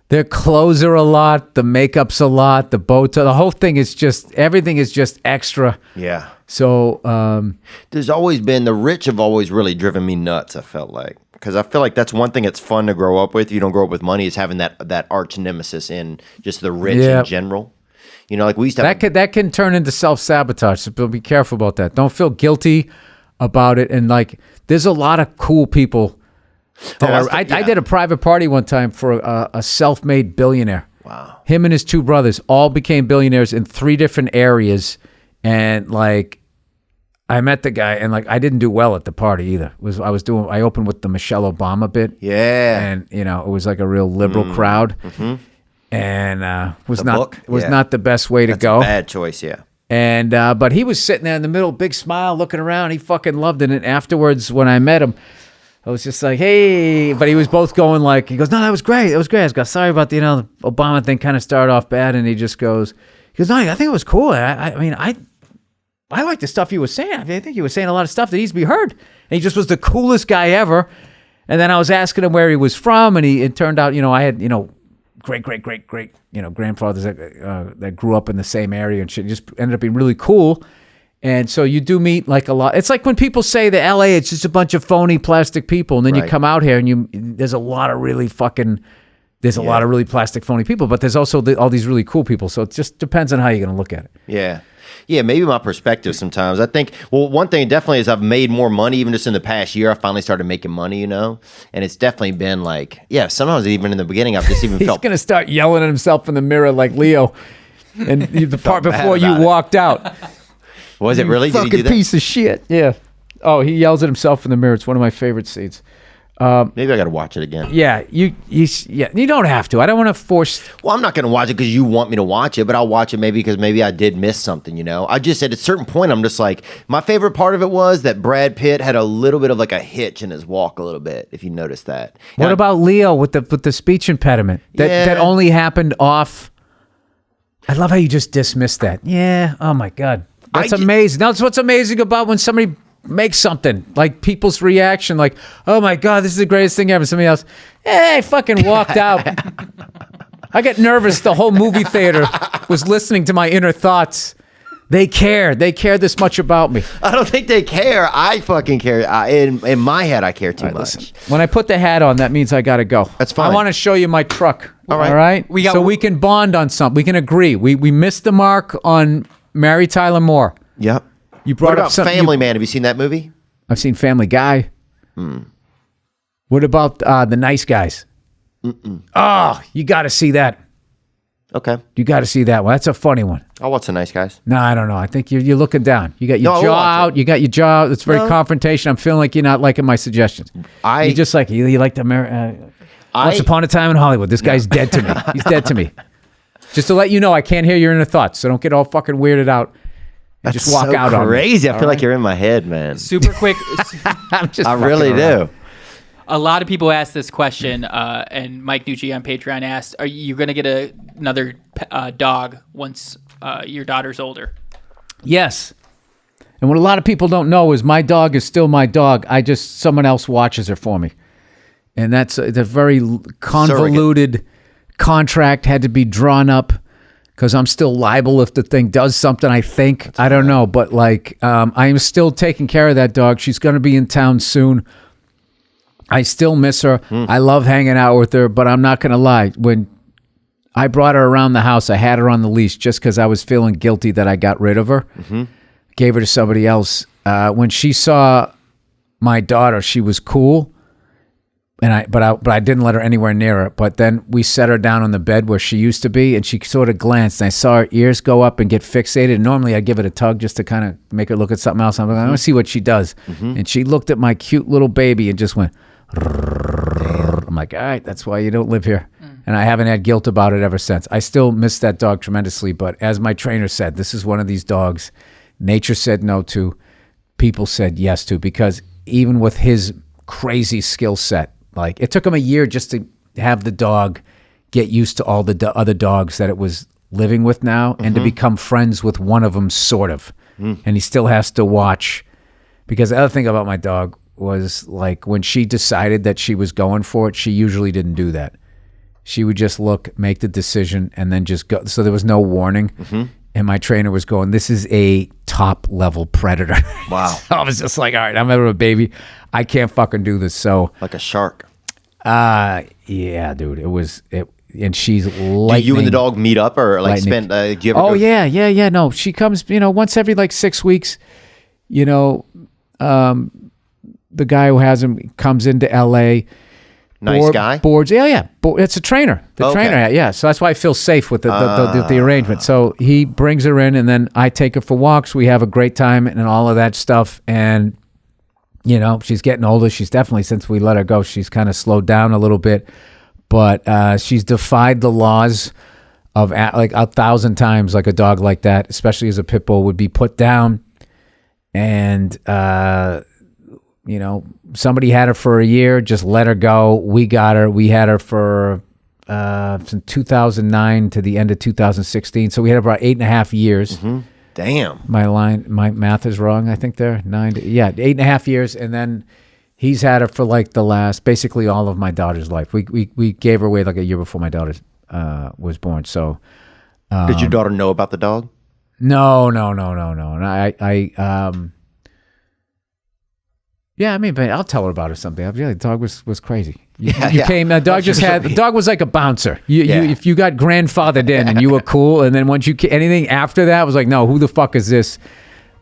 their clothes are a lot, the makeup's a lot, the bow tie, the whole thing is just, everything is just extra. Yeah. So there's always been, the rich have always really driven me nuts, I felt like. Because I feel like that's one thing that's fun to grow up with. You don't grow up with money, is having that arch nemesis in just the rich in general. You know, like we used to have... That can turn into self-sabotage, so be careful about that. Don't feel guilty about it. And like, there's a lot of cool people. I did a private party one time for a self-made billionaire. Wow. Him and his two brothers all became billionaires in 3 different areas. And like, I met the guy, and like, I didn't do well at the party either. I opened with the Michelle Obama bit. Yeah. And it was like a real liberal crowd. Mm-hmm. And was not the best way to go. That's a bad choice, yeah. And but he was sitting there in the middle, big smile, looking around. He fucking loved it. And afterwards, when I met him, I was just like, hey, but he was both going like, he goes, no, that was great. It was great. I go, sorry about the Obama thing kind of started off bad. And he goes, no, I think it was cool. I mean, I like the stuff he was saying. I think he was saying a lot of stuff that needs to be heard. And he just was the coolest guy ever. And then I was asking him where he was from. And it turned out, I had, great, grandfathers that grew up in the same area and shit. It just ended up being really cool. And so you do meet like a lot. It's like when people say that LA, it's just a bunch of phony plastic people. And then you come out here and there's a lot of really lot of really plastic phony people, but there's also all these really cool people. So it just depends on how you're going to look at it. Yeah. Yeah, maybe my perspective sometimes. I think, one thing definitely is I've made more money even just in the past year. I finally started making money, and it's definitely been like, sometimes even in the beginning, I've just even He's felt... He's going to start yelling at himself in the mirror like Leo and the part before you walked out. Was it really? Fucking Did he do that? Piece of shit. Yeah. Oh, he yells at himself in the mirror. It's one of my favorite scenes. Maybe I got to watch it again. Yeah, you don't have to. I don't want to force. Well, I'm not going to watch it because you want me to watch it, but I'll watch it maybe because maybe I did miss something, you know? I just, at a certain point, I'm just like, my favorite part of it was that Brad Pitt had a little bit of like a hitch in his walk a little bit, if you noticed that. What about Leo with the speech impediment? That only happened off. I love how you just dismissed that. Yeah, oh my God. That's amazing. That's what's amazing about when somebody makes something, like people's reaction, like, oh my God, this is the greatest thing ever. Somebody else, hey, fucking walked out. I get nervous. The whole movie theater was listening to my inner thoughts. They care. They care this much about me. I don't think they care. I fucking care. In my head, I care too much. Listen, when I put the hat on, that means I got to go. That's fine. I want to show you my truck. All right. All right? We can bond on something. We can agree. We missed the mark on Mary Tyler Moore. Yep. You brought what up about something. Family Man? Have you seen that movie? I've seen Family Guy. What about The Nice Guys? Oh, you got to see that. Okay. You got to see that one. That's a funny one. I'll watch The Nice Guys. No, I don't know. I think you're looking down. You got your jaw out. You got your jaw. It's very confrontation. I'm feeling like you're not liking my suggestions. You just like you like the Once Upon a Time in Hollywood. This guy's dead to me. He's dead to me. Just to let you know, I can't hear your inner thoughts, so don't get all fucking weirded out. That's just walk so out on me. crazy. I feel like you're in my head, man. Super quick. I really do. A lot of people ask this question, and Mike Nucci on Patreon asked, are you going to get another dog once your daughter's older? Yes. And what a lot of people don't know is my dog is still my dog. Someone else watches her for me. And that's a very convoluted contract had to be drawn up because I'm still liable if the thing does something, I think. I don't know. But like, I am still taking care of that dog. She's going to be in town soon. I still miss her. I love hanging out with her, but I'm not going to lie. When I brought her around the house, I had her on the leash just because I was feeling guilty that I got rid of her. Gave her to somebody else. When she saw my daughter, she was cool. But I didn't let her anywhere near her. But then we set her down on the bed where she used to be, and she sort of glanced. And I saw her ears go up and get fixated. And normally I give it a tug just to kind of make her look at something else. I'm like, I want to see what she does. And she looked at my cute little baby and just went. I'm like, all right, that's why you don't live here. And I haven't had guilt about it ever since. I still miss that dog tremendously. But as my trainer said, this is one of these dogs nature said no to, people said yes to, because even with his crazy skill set, like it took him a year just to have the dog get used to all the other dogs that it was living with now and to become friends with one of them, sort of. And he still has to watch, because the other thing about my dog was like when she decided that she was going for it, she usually didn't do that. She would just look, make the decision, and then just go. So there was no warning. And my trainer was going, this is a top level predator. Wow. So I was just like, all right, I'm having a baby. I can't fucking do this. So like a shark. Yeah, dude, and she's lightning. Do you and the dog meet up or like spend, do you ever go? Yeah. No, she comes, once every like 6 weeks, the guy who has him comes into LA. Nice guy? Boards. Yeah. It's a trainer. Trainer. Yeah. So that's why I feel safe with the arrangement. So he brings her in, and then I take her for walks. We have a great time and all of that stuff. And, she's getting older. She's definitely, since we let her go, she's kind of slowed down a little bit. But she's defied the laws of like 1,000 times, like a dog like that, especially as a pit bull, would be put down. And, somebody had her for a year, just let her go. We got her. We had her for from 2009 to the end of 2016. So we had her about 8.5 years. Damn. My math is wrong, I think there. 8.5 years. And then he's had her for like the last, basically all of my daughter's life. We gave her away like a year before my daughter was born. So. Did your daughter know about the dog? No. And yeah, I mean, but I'll tell her about it someday. The dog was crazy. The dog was like a bouncer. If you got grandfathered in and you were cool, and then once anything after that was like, no, who the fuck is this?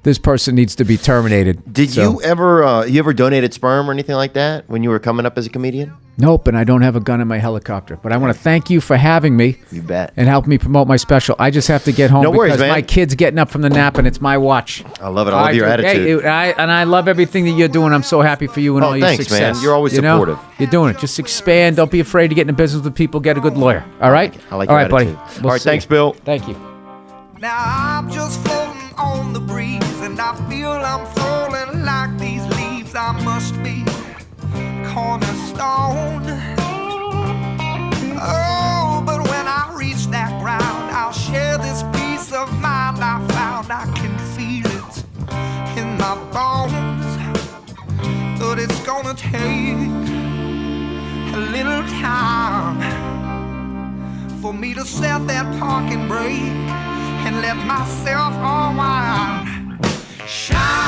this person needs to be terminated. Did you ever donated sperm or anything like that when you were coming up as a comedian? Nope, and I don't have a gun in my helicopter. But I want to thank you for having me. You bet. And help me promote my special. I just have to get home because my kid's getting up from the nap and it's my watch. I love it. I love your attitude. Hey, I love everything that you're doing. I'm so happy for you and all your thanks, success. man. You're always supportive. You're doing it. Just expand. Don't be afraid to get in business with people. Get a good lawyer. All right? I like all your right, buddy. attitude. All right, thanks, Bill. Thank you. Now I'm just floating on the breeze, and I feel I'm falling like these leaves. I must be cornerstone. Oh, but when I reach that ground, I'll share this peace of mind I found. I can feel it in my bones, but it's gonna take a little time for me to set that parking brake and let myself unwind. Shine